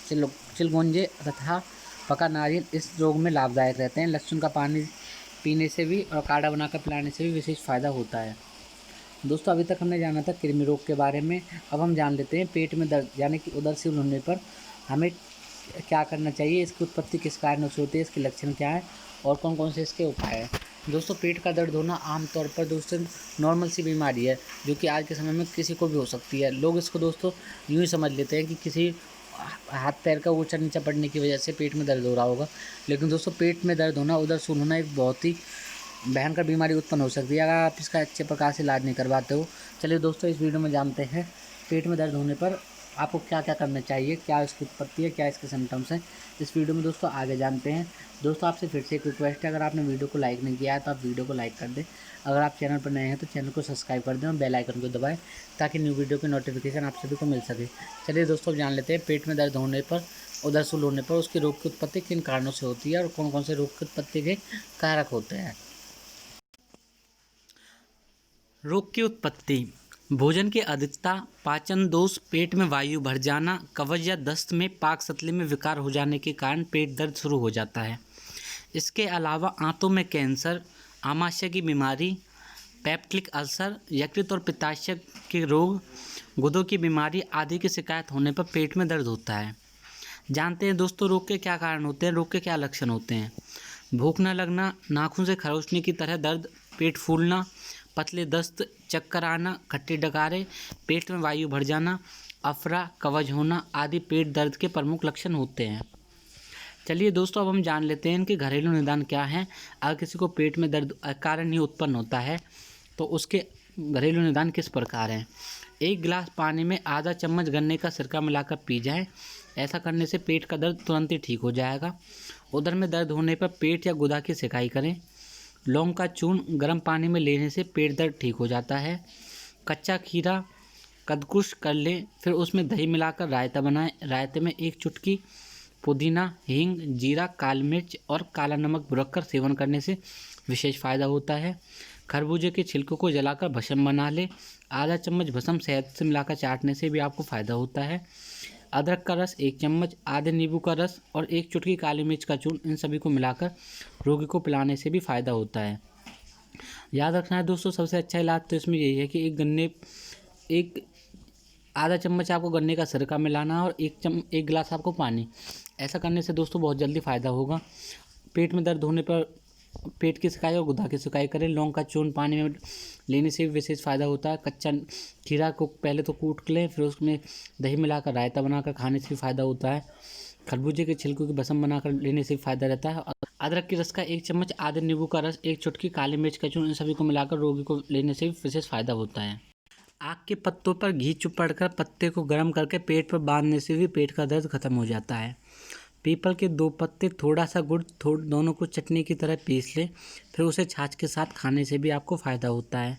चिलगोंजे तथा पका नारियल इस रोग में लाभदायक रहते हैं। लहसुन का पानी पीने से भी और काढ़ा बनाकर पिलाने से भी विशेष फ़ायदा होता है। दोस्तों अभी तक हमने जाना था कृमि रोग के बारे में। अब हम जान लेते हैं पेट में दर्द यानी कि उदरशील होने पर हमें क्या करना चाहिए, इसकी उत्पत्ति किस कारण से होती है, इसके लक्षण क्या है और कौन कौन से इसके उपाय हैं। दोस्तों पेट का दर्द होना आमतौर पर दोस्तों नॉर्मल सी बीमारी है जो कि आज के समय में किसी को भी हो सकती है। लोग इसको दोस्तों यूँ ही समझ लेते हैं कि किसी हाथ पैर का ऊंचा नीचा पड़ने की वजह से पेट में दर्द हो रहा होगा, लेकिन दोस्तों पेट में दर्द होना, उदरसूल होना एक बहुत ही भयंकर बीमारी उत्पन्न हो सकती है अगर आप इसका अच्छे प्रकार से इलाज नहीं करवाते हो। चलिए दोस्तों इस वीडियो में जानते हैं पेट में दर्द होने पर आपको क्या क्या करना चाहिए, क्या इसकी उत्पत्ति है, क्या इसके सिम्टम्स हैं, इस वीडियो में दोस्तों आगे जानते हैं। दोस्तों आपसे फिर से एक रिक्वेस्ट है, अगर आपने वीडियो को लाइक नहीं किया है तो आप वीडियो को लाइक कर दें। अगर आप चैनल पर नए हैं तो चैनल को सब्सक्राइब कर दें और बेल आइकन को दबाएं ताकि न्यू वीडियो की नोटिफिकेशन आप सभी को मिल सके। चलिए दोस्तों जान लेते हैं पेट में दर्द होने पर उदरसूल होने पर उसके रोग की उत्पत्ति किन कारणों से होती है और कौन कौन से रोग की उत्पत्ति के कारक होते हैं। रोग की उत्पत्ति। भोजन की अधिकता, पाचन दोष, पेट में वायु भर जाना, कब्ज या दस्त में पाकस्थली में विकार हो जाने के कारण पेट दर्द शुरू हो जाता है। इसके अलावा आंतों में कैंसर, आमाशय की बीमारी, पेप्टिक अल्सर, यकृत और पित्ताशय के रोग, गुर्दों की बीमारी आदि की शिकायत होने पर पेट में दर्द होता है। जानते हैं दोस्तों रोग के क्या कारण होते हैं, रोग के क्या लक्षण होते हैं। भूख न लगना, नाखून से खरोचने की तरह दर्द, पेट फूलना, पतले दस्त, चक्कर आना, खट्टी डकारे, पेट में वायु भर जाना, अफरा, कब्ज होना आदि पेट दर्द के प्रमुख लक्षण होते हैं। चलिए दोस्तों अब हम जान लेते हैं इनके घरेलू निदान क्या हैं। अगर किसी को पेट में दर्द अकारण ही उत्पन्न होता है तो उसके घरेलू निदान किस प्रकार हैं। 1 गिलास पानी में आधा चम्मच गन्ने का सिरका मिलाकर पी जाए। ऐसा करने से पेट का दर्द तुरंत ही ठीक हो जाएगा। उदर में दर्द होने पर पेट या गुदा की सिकाई करें। लौंग का चूर्ण गर्म पानी में लेने से पेट दर्द ठीक हो जाता है। कच्चा खीरा कद्दूकस कर लें, फिर उसमें दही मिलाकर रायता बनाएं। रायते में 1 चुटकी पुदीना, हींग, जीरा, काली मिर्च और काला नमक बुरक कर सेवन करने से विशेष फ़ायदा होता है। खरबूजे के छिलकों को जलाकर भस्म बना ले। आधा चम्मच भस्म शहद से मिलाकर चाटने से भी आपको फ़ायदा होता है। अदरक का रस 1 चम्मच, आधे नींबू का रस और 1 चुटकी काली मिर्च का चूर्ण, इन सभी को मिलाकर रोगी को पिलाने से भी फ़ायदा होता है। याद रखना है दोस्तों सबसे अच्छा इलाज तो इसमें यही है कि एक आधा चम्मच आपको गन्ने का सिरका मिलाना और 1 गिलास आपको पानी। ऐसा करने से दोस्तों बहुत जल्दी फ़ायदा होगा। पेट में दर्द होने पर पेट की सिकाई और गुदा की सिकाई करें। लौंग का चूर्ण पानी में लेने से भी विशेष फ़ायदा होता है। कच्चा खीरा को पहले तो कूट लें, फिर उसमें दही मिलाकर रायता बनाकर खाने से भी फ़ायदा होता है। खरबूजे के छिलकों की भस्म बनाकर लेने से भी फ़ायदा रहता है। अदरक के रस का 1 चम्मच, आधे नींबू का रस, 1 चुटकी काली मिर्च का चूर्ण, इन सभी को मिलाकर रोगी को लेने से भी विशेष फ़ायदा होता है। आग के पत्तों पर घी चुपड़कर पत्ते को गर्म करके पेट पर बांधने से भी पेट का दर्द खत्म हो जाता है। पीपल के 2 पत्ते, थोड़ा सा गुड़, दोनों को चटनी की तरह पीस लें, फिर उसे छाछ के साथ खाने से भी आपको फ़ायदा होता है।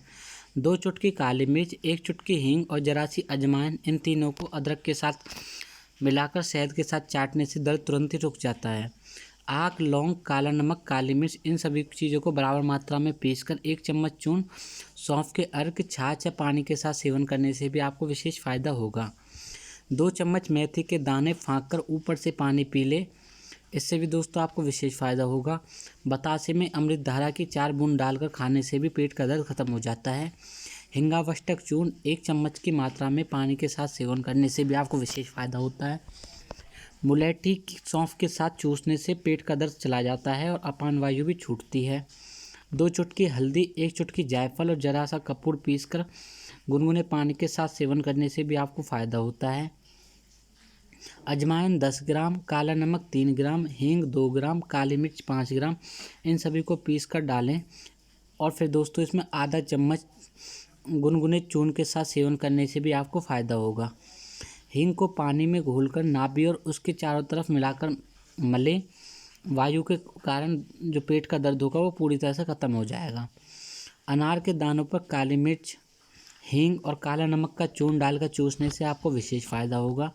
2 चुटकी काली मिर्च, 1 चुटकी हींग और जरा सी अजवाइन, इन तीनों को अदरक के साथ मिलाकर शहद के साथ चाटने से दर्द तुरंत ही रुक जाता है। आक, लौंग, काला नमक, काली मिर्च, इन सभी चीज़ों को बराबर मात्रा में पीसकर 1 चम्मच चूर्ण सौंफ के अर्क, छाछ या पानी के साथ सेवन करने से भी आपको विशेष फ़ायदा होगा। 2 चम्मच मेथी के दाने फाँक कर ऊपर से पानी पी ले, इससे भी दोस्तों आपको विशेष फ़ायदा होगा। बतासे में अमृत धारा की 4 बूंद डालकर खाने से भी पेट का दर्द खत्म हो जाता है। हिंगावष्टक चूर्ण 1 चम्मच की मात्रा में पानी के साथ सेवन करने से भी आपको विशेष फ़ायदा होता है। मुलेठी की सौंफ के साथ चूसने से पेट का दर्द चला जाता है और अपान वायु भी छूटती है। 2 चुटकी हल्दी, 1 चुटकी जायफल और जरा सा कपूर पीसकर गुनगुने पानी के साथ सेवन करने से भी आपको फ़ायदा होता है। अजवाइन 10 ग्राम, काला नमक 3 ग्राम, हींग 2 ग्राम, काली मिर्च 5 ग्राम, इन सभी को पीस कर डालें और फिर दोस्तों इसमें आधा चम्मच गुनगुने चूर्ण के साथ सेवन करने से भी आपको फ़ायदा होगा। हींग को पानी में घोलकर नाभि और उसके चारों तरफ मिलाकर मलें। वायु के कारण जो पेट का दर्द होगा वो पूरी तरह से ख़त्म हो जाएगा। अनार के दानों पर काली मिर्च, हींग और काला नमक का चूर्ण डालकर चूसने से आपको विशेष फ़ायदा होगा।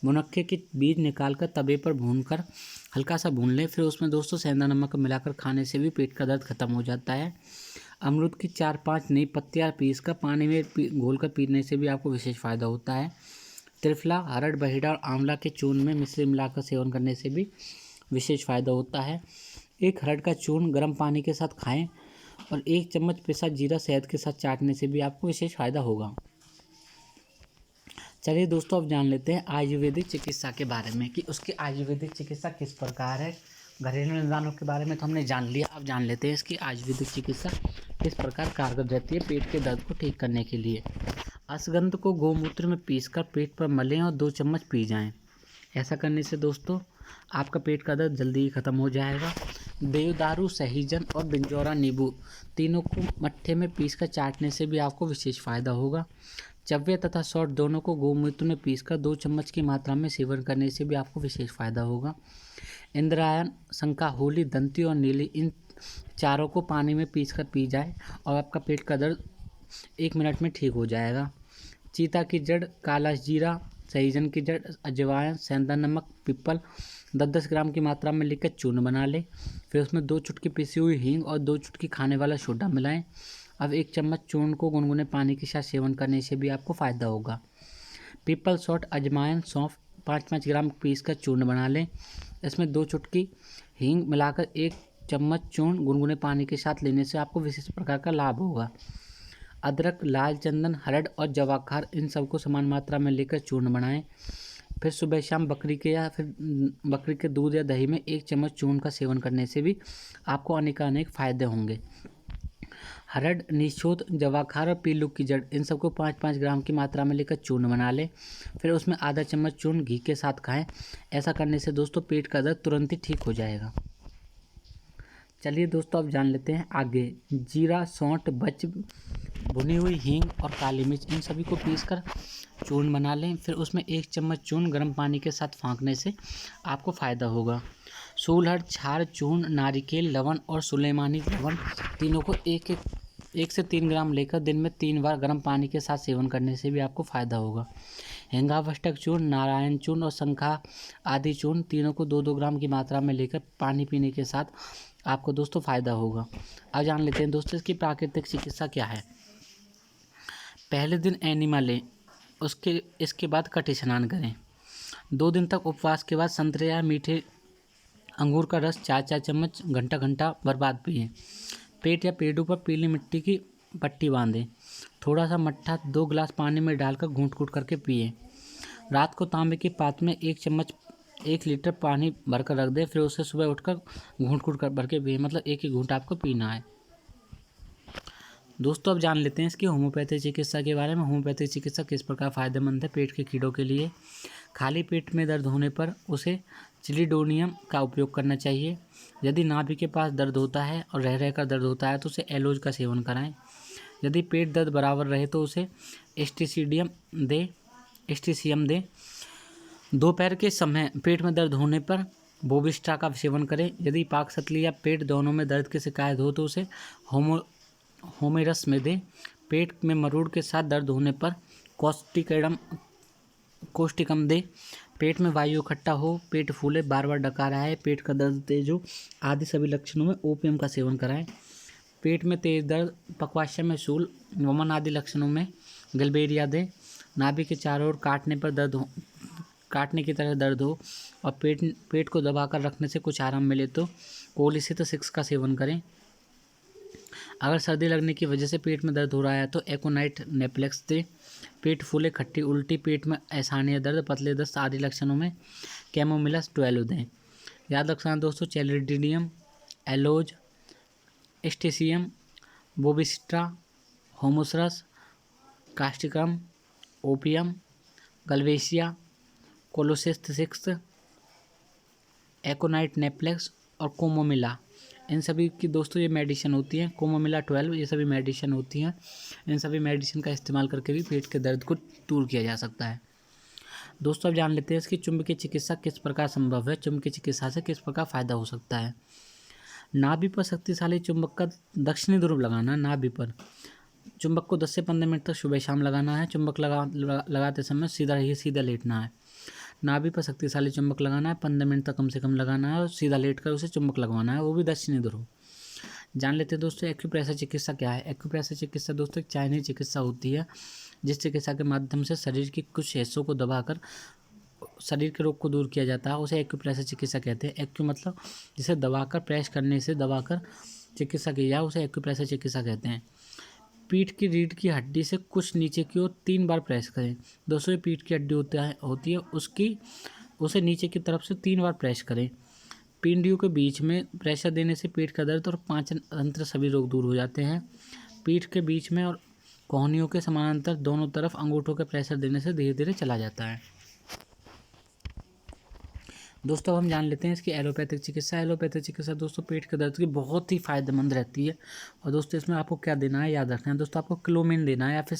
मुनक्के के बीज निकालकर तवे पर भूनकर हल्का सा भून लें, फिर उसमें दोस्तों सेंधा नमक मिलाकर खाने से भी पेट का दर्द खत्म हो जाता है। अमरूद की 4-5 नई पत्तियाँ पीसकर पानी में घोलकर पीने से भी आपको विशेष फ़ायदा होता है। त्रिफला, हरड़, बहेड़ा और आंवला के चूर्ण में मिश्री मिलाकर सेवन करने से भी विशेष फ़ायदा होता है। 1 हरड़ का चूर्ण गर्म पानी के साथ खाएं और 1 चम्मच पिसा जीरा शहद के साथ चाटने से भी आपको विशेष फ़ायदा होगा। चलिए दोस्तों अब जान लेते हैं आयुर्वेदिक चिकित्सा के बारे में कि उसकी आयुर्वेदिक चिकित्सा किस प्रकार है। घरेलू निदानों के बारे में तो हमने जान लिया, अब जान लेते हैं इसकी आयुर्वेदिक चिकित्सा किस प्रकार कारगर रहती है पेट के दर्द को ठीक करने के लिए। अश्वगंध को गोमूत्र में पीसकर पेट पर मलें और 2 चम्मच पी जाएं। ऐसा करने से दोस्तों आपका पेट का दर्द जल्दी ही ख़त्म हो जाएगा। देवदारू, सहीजन और बिंजौरा नींबू तीनों को मट्ठे में पीसकर चाटने से भी आपको विशेष फ़ायदा होगा। चव्य तथा सौंठ दोनों को गोमूत्र में पीसकर 2 चम्मच की मात्रा में सेवन करने से भी आपको विशेष फ़ायदा होगा। इंद्रायण, शंकाहोली, दंती और नीली, इन चारों को पानी में पीसकर पी जाए और आपका पेट का दर्द 1 मिनट में ठीक हो जाएगा। चीता की जड़, काला जीरा, सहजन की जड़, अजवाइन, सेंधा नमक, पीपल 10-10 ग्राम की मात्रा में लेकर चूर्ण बना लें। फिर उसमें 2 चुटकी पिसी हुई हींग और 2 चुटकी खाने वाला सोडा मिलाएं। अब 1 चम्मच चूर्ण को गुनगुने पानी के साथ सेवन करने से भी आपको फ़ायदा होगा। पीपल सॉल्ट, अजवाइन, सौंफ 5-5 ग्राम पीस कर चूर्ण बना लें। इसमें 2 चुटकी हींग मिलाकर 1 चम्मच चूर्ण गुनगुने पानी के साथ लेने से आपको विशेष प्रकार का लाभ होगा। अदरक, लाल चंदन, हरड़ और जवाखार इन सबको समान मात्रा में लेकर चूर्ण बनाएं। फिर सुबह शाम बकरी के दूध या दही में 1 चम्मच चूर्ण का सेवन करने से भी आपको अनेक फ़ायदे होंगे। हरड़, निशोद, जवाखार और पीलू की जड़ इन सबको 5-5 ग्राम की मात्रा में लेकर चूर्ण बना लें। फिर उसमें आधा चम्मच चूर्ण घी के साथ खाएं। ऐसा करने से दोस्तों पेट का दर्द तुरंत ही ठीक हो जाएगा। चलिए दोस्तों अब जान लेते हैं आगे। जीरा, सौंठ, बच, भुनी हुई हींग और काली मिर्च इन सभी को पीसकर चूर्ण बना लें। फिर उसमें 1 चम्मच चूर्ण गर्म पानी के साथ फाँकने से आपको फ़ायदा होगा। सूलहड़, छार, चूर्ण, नारिकेल लवण और सुलेमानी लवण तीनों को 1 से 3 ग्राम लेकर दिन में 3 बार गर्म पानी के साथ सेवन करने से भी आपको फ़ायदा होगा। हिंगावष्टक चूर्ण, नारायण चूर्ण और शंखा आदि चूर्ण तीनों को 2-2 ग्राम की मात्रा में लेकर पानी पीने के साथ आपको दोस्तों फ़ायदा होगा। अब जान लेते हैं दोस्तों इसकी प्राकृतिक चिकित्सा क्या है। पहले दिन एनिमा लें, इसके बाद कटी स्नान करें। 2 दिन तक उपवास के बाद संतरे या मीठे अंगूर का रस 4-4 चम्मच घंटा बर्बाद पिएं। पेट या पेड़ों पर पीली मिट्टी की पट्टी बांधें। थोड़ा सा मट्ठा 2 गिलास पानी में डालकर घूंट करके पिएं। रात को तांबे के पात्र में 1 लीटर पानी भरकर रख दें। फिर उसे सुबह उठकर घूंट कर भर के पिएं, मतलब 1 ही घूंट आपको पीना है। दोस्तों अब जान लेते हैं इसकी होम्योपैथी चिकित्सा के बारे में। होम्योपैथी चिकित्सा किस प्रकार फ़ायदेमंद है पेट के कीड़ों के लिए। खाली पेट में दर्द होने पर उसे चिलिडोनियम का उपयोग करना चाहिए। यदि नाभि के पास दर्द होता है और रह रहकर दर्द होता है तो उसे एलोज का सेवन कराएं। यदि पेट दर्द बराबर रहे तो उसे एस्टीसीयम दें। दोपहर के समय पेट में दर्द होने पर बोविस्टा का सेवन करें। यदि पाकस्थली या पेट दोनों में दर्द की शिकायत हो तो उसे होमेरस में दें। पेट में मरोड़ के साथ दर्द होने पर कोस्टिकम दें। पेट में वायु इकट्ठा हो, पेट फूले, बार बार डकार आए, पेट का दर्द तेज हो आदि सभी लक्षणों में ओपियम का सेवन कराएं। पेट में तेज दर्द, पक्वाशय में शूल, वमन आदि लक्षणों में गलबेरिया दें। नाभि के चारों ओर काटने की तरह दर्द हो और पेट को दबाकर रखने से कुछ आराम मिले तो कोलिसित 6 का सेवन करें। अगर सर्दी लगने की वजह से पेट में दर्द हो रहा है तो एकोनाइट नेप्लेक्स दें। पेट फूले, खट्टी उल्टी, पेट में असहनीय दर्द, पतले दस्त आदि लक्षणों में कैमोमिला 12 दें। याद रखना दोस्तों, चैलिडिडियम, एलोज, एस्टीसियम, बोविस्ट्रा, होमोसरस, कास्टिकम, ओपियम, गलवेसिया, कोलोसिस्ट 6, एकोनाइट नेप्लेक्स और कोमोमिला इन सभी की दोस्तों ये मेडिसिन होती हैं। कोमोमिला 12 ये सभी मेडिसिन होती हैं। इन सभी मेडिसिन का इस्तेमाल करके भी पेट के दर्द को दूर किया जा सकता है। दोस्तों अब जान लेते हैं इसकी चुंबकीय चिकित्सा किस प्रकार संभव है। चुंबकीय चिकित्सा से किस प्रकार फ़ायदा हो सकता है। नाभि पर शक्तिशाली चुंबक का दक्षिणी ध्रुव लगाना। नाभि पर चुंबक को 10 से 15 मिनट तक सुबह शाम लगाना है। चुंबक लगाते समय सीधा लेटना है। नाभि पर शक्तिशाली चुंबक लगाना है, 15 मिनट तक कम से कम लगाना है और सीधा लेट कर उसे चुंबक लगवाना है, वो भी दक्षिणी ध्रुव। जान लेते हैं दोस्तों एक्यूप्रेशर चिकित्सा क्या है। एक्यूप्रेशर चिकित्सा दोस्तों एक चाइनीज चिकित्सा होती है जिस चिकित्सा के माध्यम से शरीर के कुछ हिस्सों को दबाकर शरीर के रोग को दूर किया जाता है, उसे एक्यूप्रेशर चिकित्सा कहते हैं। एक्यू मतलब जिसे दबाकर प्रेस करने से दबाकर चिकित्सा की जाए उसे एक्यूप्रेशर चिकित्सा कहते हैं। पीठ की रीढ़ की हड्डी से कुछ नीचे की ओर 3 बार प्रेस करें। दोस्तों ये पीठ की हड्डी होती है उसे नीचे की तरफ से 3 बार प्रेस करें। पिंडियों के बीच में प्रेशर देने से पेट का दर्द और पाचन तंत्र सभी रोग दूर हो जाते हैं। पीठ के बीच में और कोहनियों के समानांतर दोनों तरफ अंगूठों के प्रेशर देने से धीरे धीरे चला जाता है। दोस्तों हम जान लेते हैं इसकी एलोपैथिक चिकित्सा। एलोपैथिक चिकित्सा दोस्तों पेट के दर्द की बहुत ही फ़ायदेमंद रहती है। और दोस्तों इसमें आपको क्या देना है याद रखना है दोस्तों, आपको क्लोमिन देना है या फिर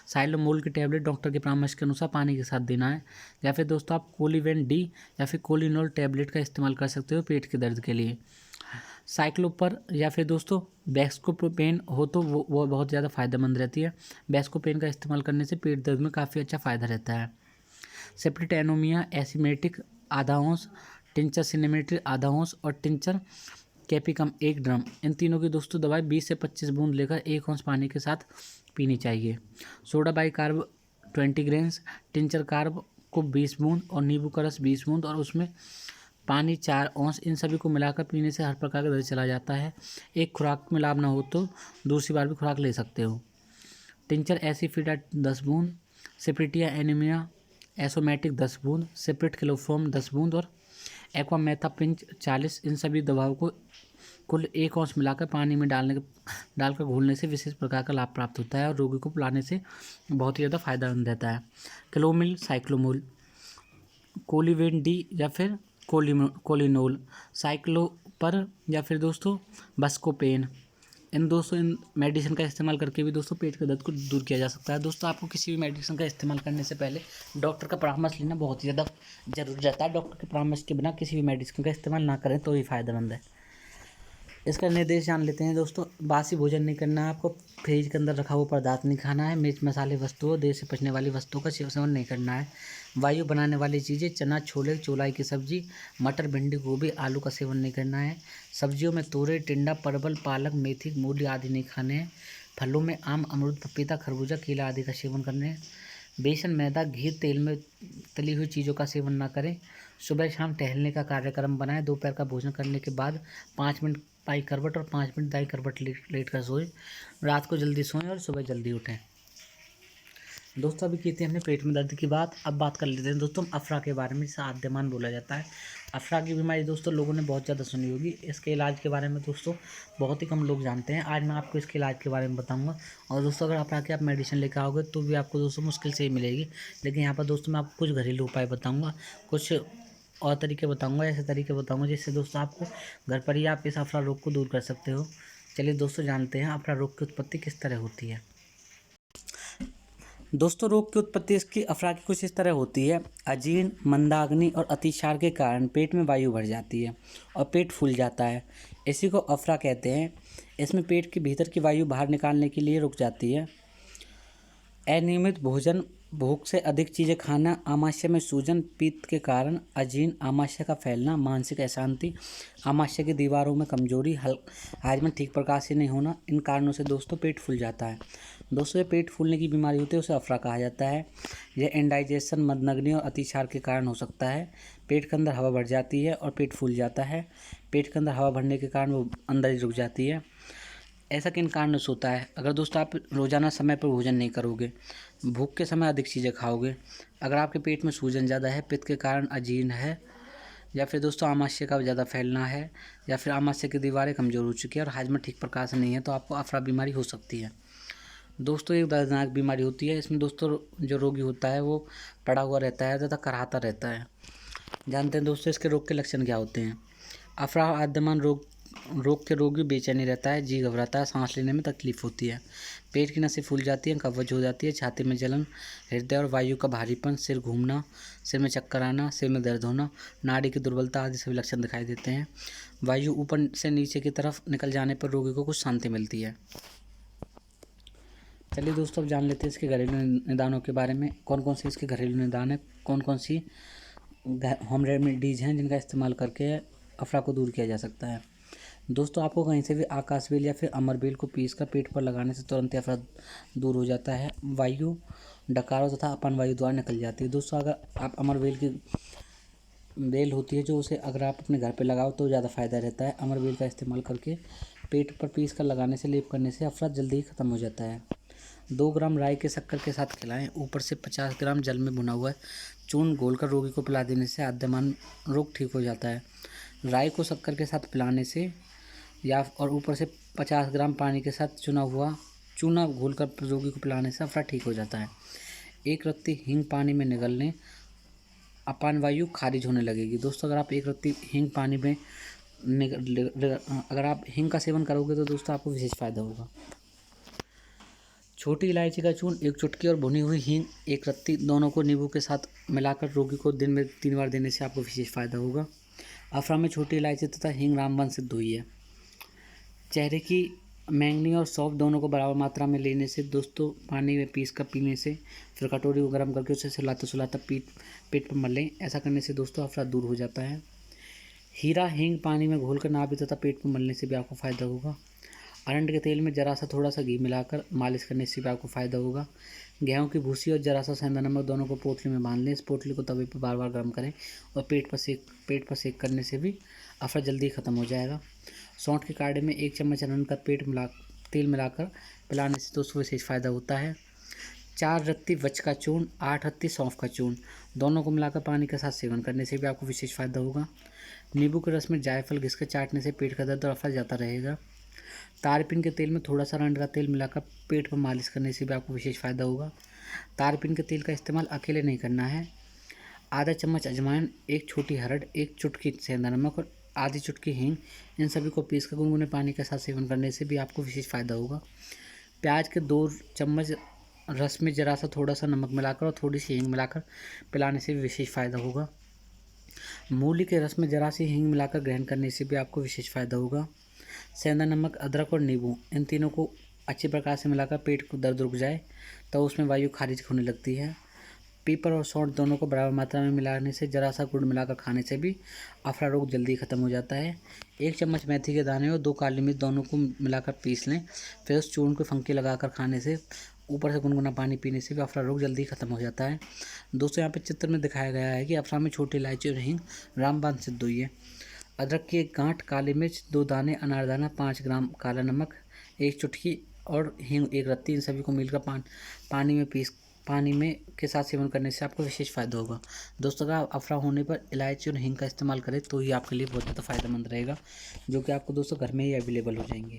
साइलोमोल की टैबलेट डॉक्टर के परामर्श के अनुसार पानी के साथ देना है। या फिर दोस्तों आप कोलिवेन डी या फिर कोलिनोल टैबलेट का इस्तेमाल कर सकते हो पेट के दर्द के लिए। साइक्लोपर या फिर दोस्तों बैस्कोपेन हो तो वो बहुत ज़्यादा फ़ायदेमंद रहती है। बैस्कोपेन का इस्तेमाल करने से पेट दर्द में काफ़ी अच्छा फ़ायदा रहता है। सेप्टिक एनीमिया एसिमेटिक आधा औंस, टिंचर सिनेमेट्रिक आधा औंस और टिंचर कैपिकम 1 ड्रम। इन तीनों की दोस्तों दवाई 20 से 25 बूंद लेकर 1 औंस पानी के साथ पीनी चाहिए। Soda bicarb 20 grams, tincture carb को 20 बूंद और नींबू का रस 20 बूंद और उसमें पानी 4 औंस, इन सभी को मिलाकर पीने से हर प्रकार का दर्द चला जाता है। एक खुराक में लाभ ना हो तो दूसरी बार भी खुराक ले सकते हो। टिंचर एसिफिडा 10 बूंद, सेप्टिटिया एनीमिया एसोमेटिक 10 बूंद, सेप्रिट क्लोफॉर्म 10 बूंद और एक्वामेथापिंच 40, इन सभी दवाओं को कुल 1 औंस मिलाकर पानी में डालकर घोलने से विशेष प्रकार का लाभ प्राप्त होता है और रोगी को पिलाने से बहुत ही ज़्यादा फायदेमंद रहता है। क्लोमिल, साइक्लोमोल, कोलिवेन डी या फिर कोलिनोल, साइक्लोपर या फिर दोस्तों बस्कोपेन, इन मेडिसिन का इस्तेमाल करके भी दोस्तों पेट के दर्द को दूर किया जा सकता है। दोस्तों आपको किसी भी मेडिसिन का इस्तेमाल करने से पहले डॉक्टर का परामर्श लेना बहुत ही ज़्यादा जरूरी रहता है। डॉक्टर के परामर्श के बिना किसी भी मेडिसिन का इस्तेमाल ना करें तो ही फायदेमंद है। इसका निर्देश जान लेते हैं दोस्तों। बासी भोजन नहीं करना है आपको, फ्रिज के अंदर रखा हुआ पदार्थ नहीं खाना है, मिर्च मसाले वस्तुओं देर से पचने वाली वस्तुओं का सेवन नहीं करना है, वायु बनाने वाली चीज़ें चना छोले चौलाई की सब्जी मटर भिंडी गोभी आलू का सेवन नहीं करना है, सब्जियों में तोरई टिंडा परवल पालक मेथी मूली आदि नहीं खाने हैं, फलों में आम अमरूद पपीता खरबूजा केला आदि का सेवन करने हैं, बेसन मैदा घी तेल में तली हुई चीज़ों का सेवन ना करें, सुबह शाम टहलने का कार्यक्रम बनाएं, दोपहर का भोजन करने के बाद 5 मिनट बाई करवट और 5 मिनट दाई करवट लेट कर सोएं, रात को जल्दी सोएं और सुबह जल्दी उठें। दोस्तों अभी की थी हमने पेट में दर्द की बात, अब बात कर लेते हैं दोस्तों अफरा के बारे में, जिसे आद्यमान बोला जाता है। अफरा की बीमारी दोस्तों लोगों ने बहुत ज़्यादा सुनी होगी। इसके इलाज के बारे में दोस्तों बहुत ही कम लोग जानते हैं। आज मैं आपको इसके इलाज के बारे में बताऊंगा। और दोस्तों अगर अफरा की आप मेडिसिन लेकर आओगे तो भी आपको दोस्तों मुश्किल से ही मिलेगी, लेकिन यहाँ पर दोस्तों मैं आपको कुछ घरेलू उपाय बताऊँगा, कुछ और तरीके बताऊँगा, ऐसे तरीके बताऊँगा जिससे दोस्तों आपको घर पर ही आप इस अफरा रोग को दूर कर सकते हो। चलिए दोस्तों जानते हैं अफरा रोग की उत्पत्ति किस तरह होती है। दोस्तों रोग की उत्पत्ति इसकी अफरा की कुछ इस तरह होती है। अजीर्ण मंदाग्नि और अतिसार के कारण पेट में वायु भर जाती है और पेट फूल जाता है, इसी को अफरा कहते हैं। इसमें पेट के भीतर की वायु बाहर निकालने के लिए रुक जाती है। अनियमित भोजन भूख से अधिक चीज़ें खाना आमाशय में सूजन पित्त के कारण अजीर्ण आमाशय का फैलना मानसिक अशांति आमाशय की दीवारों में कमजोरी हाजमा ठीक प्रकार से नहीं होना, इन कारणों से दोस्तों पेट फूल जाता है। दोस्तों ये पेट फूलने की बीमारी होती है उसे अफरा कहा जाता है। यह इंडाइजेशन मंदग्नि और अतिसार के कारण हो सकता है। पेट के अंदर हवा भर जाती है और पेट फूल जाता है। पेट के अंदर हवा भरने के कारण वो अंदर ही रुक जाती है। ऐसा किन कारणों से होता है? अगर दोस्तों आप रोज़ाना समय पर भोजन नहीं करोगे, भूख के समय अधिक चीज़ें खाओगे, अगर आपके पेट में सूजन ज़्यादा है, पित्त के कारण अजीर्ण है, या फिर दोस्तों आमाशय का ज़्यादा फैलना है, या फिर आमाशय की दीवारें कमज़ोर हो चुकी है और हाजमा ठीक प्रकार से नहीं है, तो आपको अफरा बीमारी हो सकती है। दोस्तों एक दर्दनाक बीमारी होती है। इसमें दोस्तों जो रोगी होता है वो पड़ा हुआ रहता है तथा कराहता रहता है। जानते हैं दोस्तों इसके रोग के लक्षण क्या होते हैं। अफरा आद्यमान रोग के रोगी बेचैनी रहता है, जी घबराता है, सांस लेने में तकलीफ होती है, पेट की नसें फूल जाती हैं, कब्ज हो जाती है, छाती में जलन, हृदय और वायु का भारीपन, सिर घूमना, सिर में चक्कर आना, सिर में दर्द होना, नाड़ी की दुर्बलता आदि सभी लक्षण दिखाई देते हैं। वायु ऊपर से नीचे की तरफ निकल जाने पर रोगी को कुछ शांति मिलती है। चलिए दोस्तों अब जान लेते हैं इसके घरेलू निदानों के बारे में। कौन कौन से इसके घरेलू निदान है, कौन कौन सी होम रेमेडीज़ हैं जिनका इस्तेमाल करके अफरा को दूर किया जा सकता है। दोस्तों आपको कहीं से भी आकाशबेल या फिर अमरबेल को पीसकर पेट पर लगाने से तुरंत अफरा दूर हो जाता है। वायु डकारों तथा अपान वायु द्वारा निकल जाती है। दोस्तों अगर आप अमरबेल की बेल होती है जो उसे अगर आप अपने घर पे लगाओ तो ज़्यादा फ़ायदा रहता है। अमरबेल का इस्तेमाल करके पेट पर पीस कर लगाने से लेप करने से अफरा जल्दी ही ख़त्म हो जाता है। 2 ग्राम राई के शक्कर के साथ खिलाएं। ऊपर से 50 ग्राम जल में भुना हुआ चूर्ण घोलकर रोगी को पिला देने से आद्यमान रोग ठीक हो जाता है। राई को शक्कर के साथ पिलाने से या और ऊपर से 50 ग्राम पानी के साथ चूना घोलकर रोगी को पिलाने से अफरा ठीक हो जाता है। एक रत्ती हींग पानी में निगल लें, अपान वायु खारिज होने लगेगी। दोस्तों अगर आप एक रत्ती हींग पानी में अगर आप हींग का सेवन करोगे तो दोस्तों आपको विशेष फायदा होगा। छोटी इलायची का चूर्ण 1 चुटकी और भुनी हुई हींग 1 रत्ती दोनों को नींबू के साथ मिलाकर रोगी को दिन में 3 बार देने से आपको विशेष फायदा होगा। अफरा में छोटी इलायची तथा हींग रामबाण सिद्ध हुई है। चेहरे की मैंगनी और सौंफ दोनों को बराबर मात्रा में लेने से दोस्तों पानी में पीस कर पीने से, फिर कटोरी को गर्म करके उसे सुलाते सुलाते पेट पर मलें। ऐसा करने से दोस्तों अफरा दूर हो जाता है। हीरा हींग पानी में घोलकर नाभि तथा पेट पर मलने से भी आपको फ़ायदा होगा। अरंड के तेल में जरा सा थोड़ा सा घी मिलाकर मालिश करने से भी आपको फ़ायदा होगा। गेहूं की भूसी और जरा सा सेंधा नमक दोनों को पोटली में बांध लें। इस पोटली को तवे पर बार बार गर्म करें और पेट पर सेक करने से भी अफरा जल्दी ख़त्म हो जाएगा। सौंठ के काढ़े में 1 चम्मच अरंड का तेल मिलाकर पिलाने से दोस्तों विशेष फ़ायदा होता है। 4 रत्ती वच का चूर्ण, 8 रत्ती सौंफ का चूर्ण दोनों को मिलाकर पानी के साथ सेवन करने से भी आपको विशेष फ़ायदा होगा। नींबू के रस में जायफल घिसकर चाटने से पेट का दर्द और अफरा जाता रहेगा। तारपीन के तेल में थोड़ा सा अरंड का तेल मिलाकर पेट पर मालिश करने से भी आपको विशेष फ़ायदा होगा। तारपीन के तेल का इस्तेमाल अकेले नहीं करना है। आधा चम्मच अजवाइन, 1 छोटी हरड़, 1 चुटकी सेंधा नमक और आधी चुटकी हींग, इन सभी को पीसकर गुनगुने पानी के साथ सेवन करने से भी आपको विशेष फ़ायदा होगा। प्याज के 2 चम्मच रस में ज़रा सा थोड़ा सा नमक मिलाकर और थोड़ी सी हींग मिलाकर पिलाने से भी विशेष फ़ायदा होगा। मूली के रस में ज़रा सी हींग मिलाकर ग्रहण करने से भी आपको विशेष फ़ायदा होगा। सेंधा नमक, अदरक और नींबू इन तीनों को अच्छी प्रकार से मिलाकर पेट को दर्द रुक जाए तो उसमें वायु खारिज होने लगती है। पीपल और सौंठ दोनों को बराबर मात्रा में मिलाने से जरा सा गुड़ मिलाकर खाने से भी अफरा रोग जल्दी ख़त्म हो जाता है। 1 चम्मच मेथी के दाने और 2 काली मिर्च दोनों को मिलाकर पीस लें। फिर उस चूर्ण को फंके लगाकर खाने से, ऊपर से गुनगुना पानी पीने से भी अफरा रोग जल्दी ख़त्म हो जाता है। दोस्तों यहाँ पे चित्र में दिखाया गया है कि अफरा में छोटी इलायची और हींग रामबाण सिद्ध हुई है। अदरक की 1 गांठ, काली मिर्च 2 दाने, अनारदाना 5 ग्राम, काला नमक 1 चुटकी और हींग 1 रत्ती, इन सभी को मिलकर पानी में के साथ सेवन करने से आपको विशेष फ़ायदा होगा। दोस्तों अगर आप अफरा होने पर इलायची और हींग का इस्तेमाल करें तो ये आपके लिए बहुत ज़्यादा फ़ायदेमंद रहेगा, जो कि आपको दोस्तों घर में ही अवेलेबल हो जाएंगे।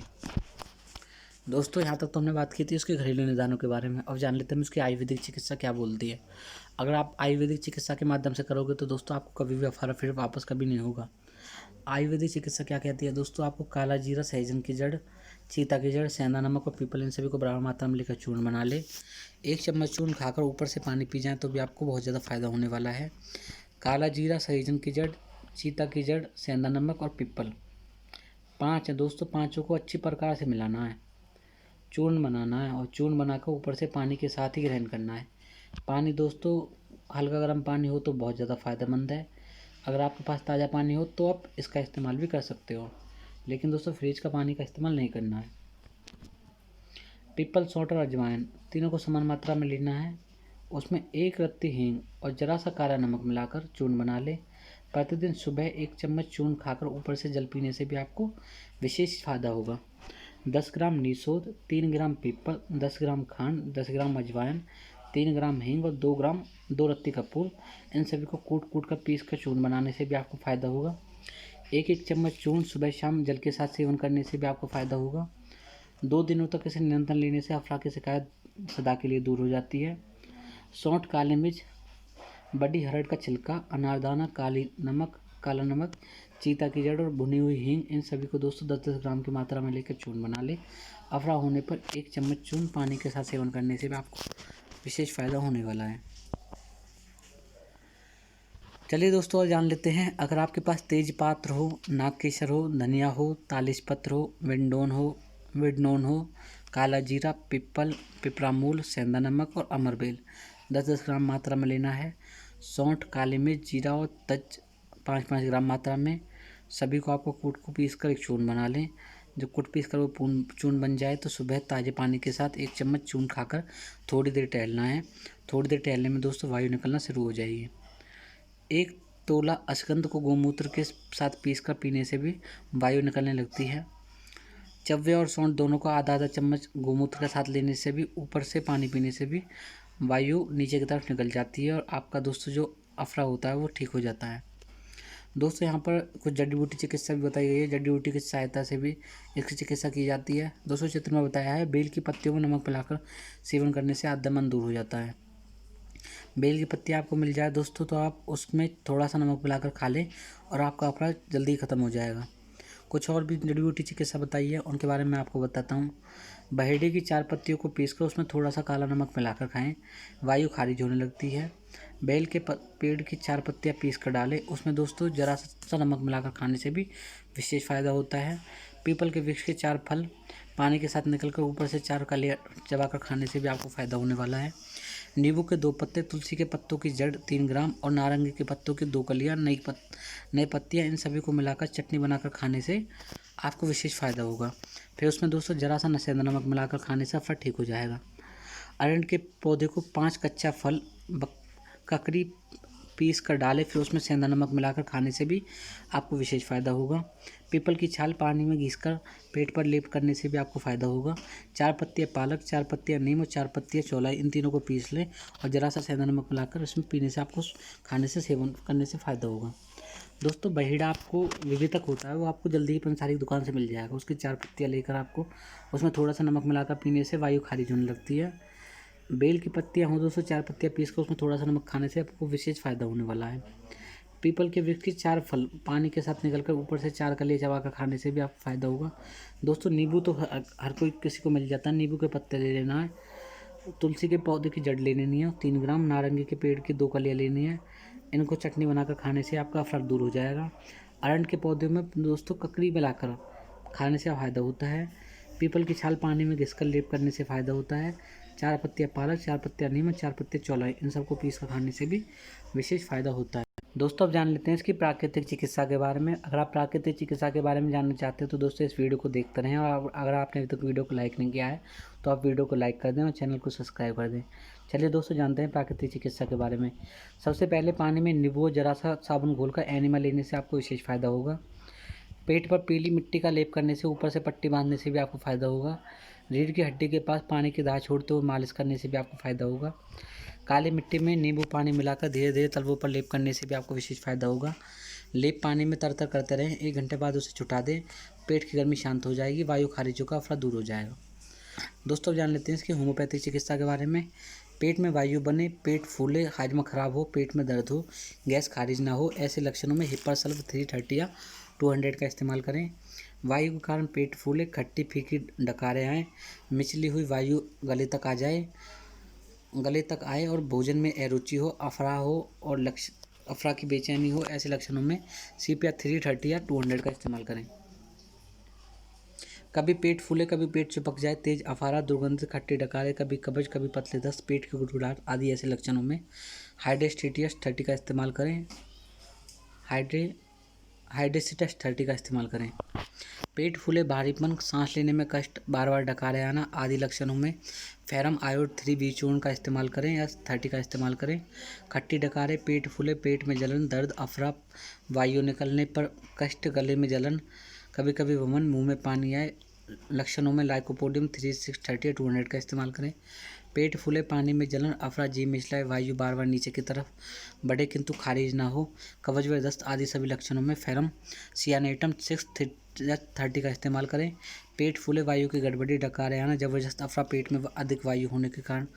दोस्तों यहाँ तक तो हमने बात की थी उसके घरेलू निदानों के बारे में। अब जान लेते हैं उसकी आयुर्वेदिक चिकित्सा क्या बोलती है। अगर आप आयुर्वेदिक चिकित्सा के माध्यम से करोगे तो दोस्तों आपको कभी भी अफरा फिर वापस कभी नहीं होगा। आयुर्वेदिक चिकित्सा क्या कहती है दोस्तों, आपको काला जीरा, सहजन की जड़, चीता की जड़, सेंधा नमक और पीपल इन सभी को बराबर मात्रा में लेकर चूर्ण बना ले। 1 चम्मच चूर्ण खाकर ऊपर से पानी पी जाएँ तो भी आपको बहुत ज़्यादा फ़ायदा होने वाला है। काला जीरा, सहजन की जड़, चीता की जड़, सेंधा नमक और पीपल 5 है दोस्तों। पाँचों को अच्छी प्रकार से मिलाना है, चूर्ण बनाना है और चूर्ण बनाकर ऊपर से पानी के साथ ही ग्रहण करना है। पानी दोस्तों हल्का गर्म पानी हो तो बहुत ज़्यादा फ़ायदेमंद है। अगर आपके पास ताज़ा पानी हो तो आप इसका इस्तेमाल भी कर सकते हो, लेकिन दोस्तों फ्रिज का पानी का इस्तेमाल नहीं करना है। पीपल, सौंठ और अजवाइन तीनों को समान मात्रा में लेना है। उसमें 1 रत्ती हींग और जरा सा काला नमक मिलाकर चूर्ण बना ले। प्रतिदिन सुबह 1 चम्मच चूर्ण खाकर ऊपर से जल पीने से भी आपको विशेष फायदा होगा। 10 ग्राम नीसोद, 3 ग्राम पीपल, 10 ग्राम खांड, 10 ग्राम अजवाइन, 3 ग्राम हींग और 2 रत्ती कपूर, इन सभी को कूट कूट कर पीस कर चूर्ण बनाने से भी आपको फ़ायदा होगा। 1-1 चम्मच चूर्ण सुबह शाम जल के साथ सेवन करने से भी आपको फ़ायदा होगा। 2 दिनों तक इसे निरंतर लेने से अफरा की शिकायत सदा के लिए दूर हो जाती है। सौंठ, काली मिर्च, बड़ी हरड़ का छिलका, अनारदाना, काला नमक, चीता की जड़ और भुनी हुई हींग, इन सभी को दोस्तों 10-10 ग्राम की मात्रा में लेकर चूर्ण बना ले। अफरा होने पर 1 चम्मच चूर्ण पानी के साथ सेवन करने से भी आपको विशेष फ़ायदा होने वाला है। चलिए दोस्तों और जान लेते हैं, अगर आपके पास तेज पात्र हो, नागकेसर हो, धनिया हो, तालिश पत्र हो, विडनोन हो, काला जीरा, पीपल, पिपरामूल, सेंधा नमक और अमरबेल 10-10 ग्राम मात्रा में लेना है। सौंठ, काली मिर्च, जीरा और तज 5-5 ग्राम मात्रा में, सभी को आपको कूट को पीस कर एक चूर्ण बना लें। जब कूट पीस कर वो चूर्ण बन जाए तो सुबह ताज़े पानी के साथ 1 चम्मच चूर्ण खाकर थोड़ी देर टहलना है। थोड़ी देर टहलने में दोस्तों वायु निकलना शुरू हो जाएगी। 1 तोला अश्वगंध को गोमूत्र के साथ पीस कर पीने से भी वायु निकलने लगती है। चव्वे और सौंठ दोनों को आधा चम्मच गोमूत्र के साथ लेने से भी, ऊपर से पानी पीने से भी वायु नीचे की तरफ निकल जाती है और आपका दोस्तों जो अफरा होता है वो ठीक हो जाता है। दोस्तों यहाँ पर कुछ जड़ी बूटी चिकित्सा भी बताई गई है। जड़ी बूटी की सहायता से भी इसकी चिकित्सा की जाती है। दोस्तों चित्र में बताया है, बेल की पत्तियों में नमक मिलाकर सेवन करने से आद्यमन दूर हो जाता है। बेल की पत्ती आपको मिल जाए दोस्तों तो आप उसमें थोड़ा सा नमक मिलाकर खा लें और आपका अफरा जल्दी ख़त्म हो जाएगा। कुछ और भी जड़ी बूटी चिकित्सा बताई है, उनके बारे में आपको बताता हूँ। बहेड़े की 4 पत्तियों को पीसकर उसमें थोड़ा सा काला नमक मिलाकर खाएं, वायु खारिज होने लगती है। बेल के पेड़ की 4 पत्तियाँ पीस कर डालें, उसमें दोस्तों जरा सा नमक मिलाकर खाने से भी विशेष फ़ायदा होता है। पीपल के वृक्ष के 4 फल पानी के साथ निकलकर ऊपर से 4 कलियाँ चबाकर खाने से भी आपको फ़ायदा होने वाला है। नींबू के 2 पत्ते, तुलसी के पत्तों की जड़ 3 ग्राम और नारंगी के पत्तों की 2 कलियाँ, नई पत्तियाँ, इन सभी को मिलाकर चटनी बनाकर खाने से आपको विशेष फ़ायदा होगा। फिर उसमें दोस्तों ज़रा सा सेंधा नमक मिलाकर खाने से अफरा ठीक हो जाएगा। अरंड के पौधे को 5 कच्चा फल ककड़ी पीस कर डालें, फिर उसमें सेंधा नमक मिलाकर खाने से भी आपको विशेष फ़ायदा होगा। पीपल की छाल पानी में घिसकर पेट पर लेप करने से भी आपको फ़ायदा होगा। 4 पत्तियाँ पालक, 4 पत्तियाँ नीम और 4 पत्तियाँ चौलाई, इन तीनों को पीस लें और ज़रा सा सेंधा नमक मिलाकर उसमें पीने से आपको खाने से सेवन करने से फ़ायदा होगा। दोस्तों बहेड़ा आपको विवेतक होता है, वो आपको जल्दी ही पंसारी की दुकान से मिल जाएगा। उसकी 4 पत्तियाँ लेकर आपको उसमें थोड़ा सा नमक मिलाकर पीने से वायु खारिज होने लगती है। बेल की पत्तियाँ हों दोस्तों, 4 पत्तियाँ पीस कर उसमें थोड़ा सा नमक खाने से आपको विशेष फ़ायदा होने वाला है। पीपल के वृक्ष के 4 फल पानी के साथ निकलकर ऊपर से 4 कलियाँ चबाकर खाने से भी आपको फ़ायदा होगा। दोस्तों नींबू तो हर कोई किसी को मिल जाता है, नींबू के पत्ते ले लेना है। तुलसी के पौधे की जड़ ले लेनी है 3 ग्राम, नारंगी के पेड़ की 2 कलियाँ लेनी है। इनको चटनी बनाकर खाने से आपका अफरा दूर हो जाएगा। अरंड के पौधे में दोस्तों ककड़ी मिलाकर खाने से फ़ायदा होता है। पीपल की छाल पानी में घिसकर लेप करने से फ़ायदा होता है। 4 पत्तियाँ पालक, 4 पत्तियाँ नीम, 4 पत्तियाँ चौलाई, इन सबको पीस कर खाने से भी विशेष फ़ायदा होता है। दोस्तों अब जान लेते हैं इसकी प्राकृतिक चिकित्सा के बारे में। अगर आप प्राकृतिक चिकित्सा के बारे में जानना चाहते हैं तो दोस्तों इस वीडियो को देखते रहें, और अगर आपने अभी तक वीडियो को लाइक नहीं किया है तो आप वीडियो को लाइक कर दें और चैनल को सब्सक्राइब कर दें। चलिए दोस्तों जानते हैं प्राकृतिक चिकित्सा के बारे में। सबसे पहले पानी में नींबू और जरा सा साबुन घोलकर एनिमा लेने से आपको विशेष फ़ायदा होगा। पेट पर पीली मिट्टी का लेप करने से ऊपर से पट्टी बांधने से भी आपको फ़ायदा होगा। रीढ़ की हड्डी के पास पानी की दाह छोड़ते हुए मालिश करने से भी आपको फ़ायदा होगा। काली मिट्टी में नींबू पानी मिलाकर धीरे धीरे तलवों पर लेप करने से भी आपको विशेष फ़ायदा होगा। लेप पानी में तरतर करते रहें, 1 घंटे बाद उसे छुटा दें। पेट की गर्मी शांत हो जाएगी, वायु खारिजों का अफरा दूर हो जाएगा। दोस्तों जान लेते हैं इसकी होम्योपैथिक चिकित्सा के बारे में। पेट में वायु बने, पेट फूले, हाजमा खराब हो, पेट में दर्द हो, गैस खारिज ना हो, ऐसे लक्षणों में हिप्पा सल्फ 330 या 200 का इस्तेमाल करें। वायु के कारण पेट फूले, खट्टी फीकी डकारें आएँ, मिचली हुई वायु गले तक आए और भोजन में अरुचि हो, अफरा हो और अफरा की बेचैनी हो, ऐसे लक्षणों में CPR 330 या 200 का इस्तेमाल करें। कभी पेट फूले, कभी पेट चिपक जाए, तेज अफारा, दुर्गंध, खट्टे डकारे, कभी कब्ज, कभी पतले दस्त, पेट की गुड़गुड़ाहट आदि ऐसे लक्षणों में हाइड्रेस्टिटियस 30 का इस्तेमाल करें। हाइड्रेस्टिटस 30 का इस्तेमाल करें। पेट फूले, भारीपन, सांस लेने में कष्ट, बार बार डकारे आना आदि लक्षणों में फेरम आयोड 3 बी चूर्ण का इस्तेमाल करें या 30 का इस्तेमाल करें। खट्टी डकारे, पेट फूले, पेट में जलन, दर्द, अफरा, वायु निकलने पर कष्ट, गले में जलन, कभी कभी वमन, मुंह में पानी आए, लक्षणों में लाइकोपोडियम 3630 या 200 का इस्तेमाल करें। पेट फूले, पानी में जलन, अफरा, जी मिचलाए, वायु बार बार नीचे की तरफ बढ़े किंतु खारिज ना हो, कवच व दस्त आदि सभी लक्षणों में फेरम सियानेटम 630 का इस्तेमाल करें। पेट फूले, वायु की गड़बड़ी, डकारे आना, जबरदस्त अफरा, पेट में अधिक वायु होने के कारण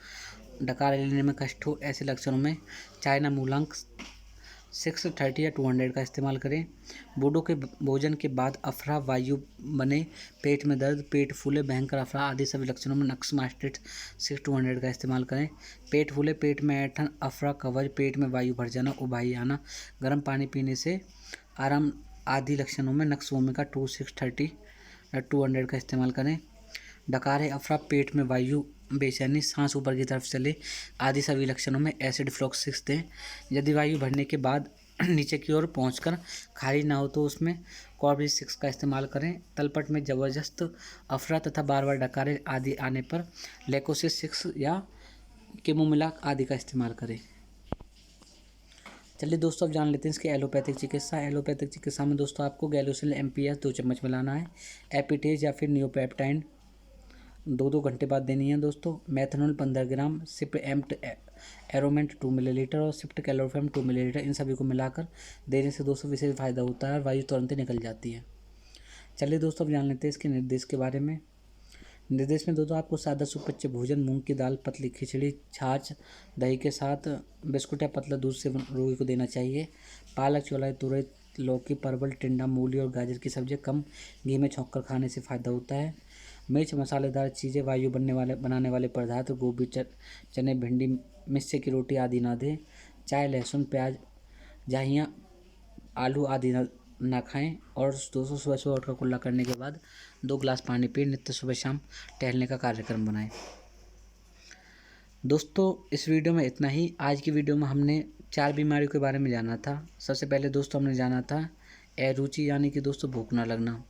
डकार लेने में कष्ट हो, ऐसे लक्षणों में चाइना मूलांक 630 या 200 का इस्तेमाल करें। बूढ़ों के भोजन के बाद अफरा, वायु बने, पेट में दर्द, पेट फूले, भयंकर अफरा आदि सभी लक्षणों में नक्स मास्टेट 6-200 का इस्तेमाल करें। पेट फूले, पेट में ऐंठन, अफरा, कवच, पेट में वायु भर जाना, उबाई आना, गर्म पानी पीने से आराम आदि लक्षणों में नक्स भूमिका 2630 या 200 का इस्तेमाल करें। डकारे, अफरा, पेट में वायु, बेचैनी, सांस ऊपर की तरफ चले आदि सभी लक्षणों में एसिड फ्लोक्सिस दें। यदि वायु भरने के बाद नीचे की ओर पहुंचकर खारिज ना हो तो उसमें कॉर्बिस 6 का इस्तेमाल करें। तलपट में जबरदस्त अफरा तथा बार बार डकारे आदि आने पर लेकोसिस 6 या केमोमिलाक आदि का इस्तेमाल करें। चलिए दोस्तों अब जान लेते हैं इसकी एलोपैथिक चिकित्सा। एलोपैथिक चिकित्सा में दोस्तों आपको गैलोसिल MPS 2 चम्मच मिलाना है। एपिटेज या फिर नियोपेप्टाइन 2-2 घंटे बाद देनी है दोस्तों। मैथनॉल 15 ग्राम, सिप्ट एम्प्ट एरोमेंट 2 मिलीलीटर और सिप्ट कैलोफेम 2 मिलीलीटर, इन सभी को मिलाकर देने से दोस्तों विशेष फायदा होता है और वायु तुरंत ही निकल जाती है। चलिए दोस्तों अब जान लेते हैं इसके निर्देश के बारे में। निर्देश में दोस्तों आपको सादा सुपच्य भोजन, मूंग की दाल, पतली खिचड़ी, छाछ, दही के साथ बिस्कुट या पतला दूध से रोगी को देना चाहिए। पालक, चौलाई, तुरई, लौकी, परवल, टिंडा, मूली और गाजर की सब्जी कम घी में छौंक कर खाने से फ़ायदा होता है। मिर्च मसालेदार चीज़ें, वायु बनाने वाले पदार्थ, गोभी, चने, भिंडी, मिस्से की रोटी आदि ना दें। चाय, लहसुन, प्याज, जाहियाँ, आलू आदि ना खाएं और दोस्तों सुबह सुबह उठकर कुल्ला करने के बाद 2 गिलास पानी पिए। नित्य सुबह शाम टहलने का कार्यक्रम बनाएं। दोस्तों इस वीडियो में इतना ही। आज की वीडियो में हमने 4 बीमारियों के बारे में जाना था। सबसे पहले दोस्तों हमने जाना था अरुचि यानी कि दोस्तों भूख ना लगना।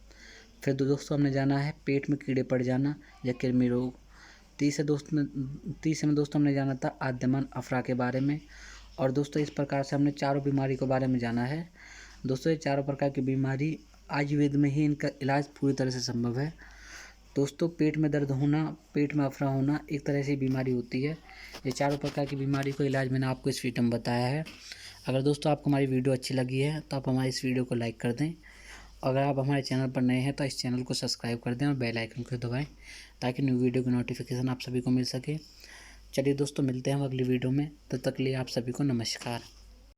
फिर दोस्तों हमने जाना है पेट में कीड़े पड़ जाना या कृमि रोग। तीसरे में दोस्तों हमने जाना था आद्यमान अफरा के बारे में। और दोस्तों इस प्रकार से हमने चारों बीमारी के बारे में जाना है। दोस्तों ये चारों प्रकार की बीमारी आयुर्वेद में ही इनका इलाज पूरी तरह से संभव है। दोस्तों पेट में दर्द होना, पेट में अफरा होना एक तरह से बीमारी होती है। ये चारों प्रकार की बीमारी को इलाज मैंने आपको इस वीडियो में बताया है। अगर दोस्तों आपको हमारी वीडियो अच्छी लगी है तो आप हमारी इस वीडियो को लाइक कर दें। अगर आप हमारे चैनल पर नए हैं तो इस चैनल को सब्सक्राइब कर दें और बेल आइकन को दबाएं ताकि न्यू वीडियो की नोटिफिकेशन आप सभी को मिल सके। चलिए दोस्तों मिलते हैं हम अगली वीडियो में। तब तक के लिए आप सभी को नमस्कार।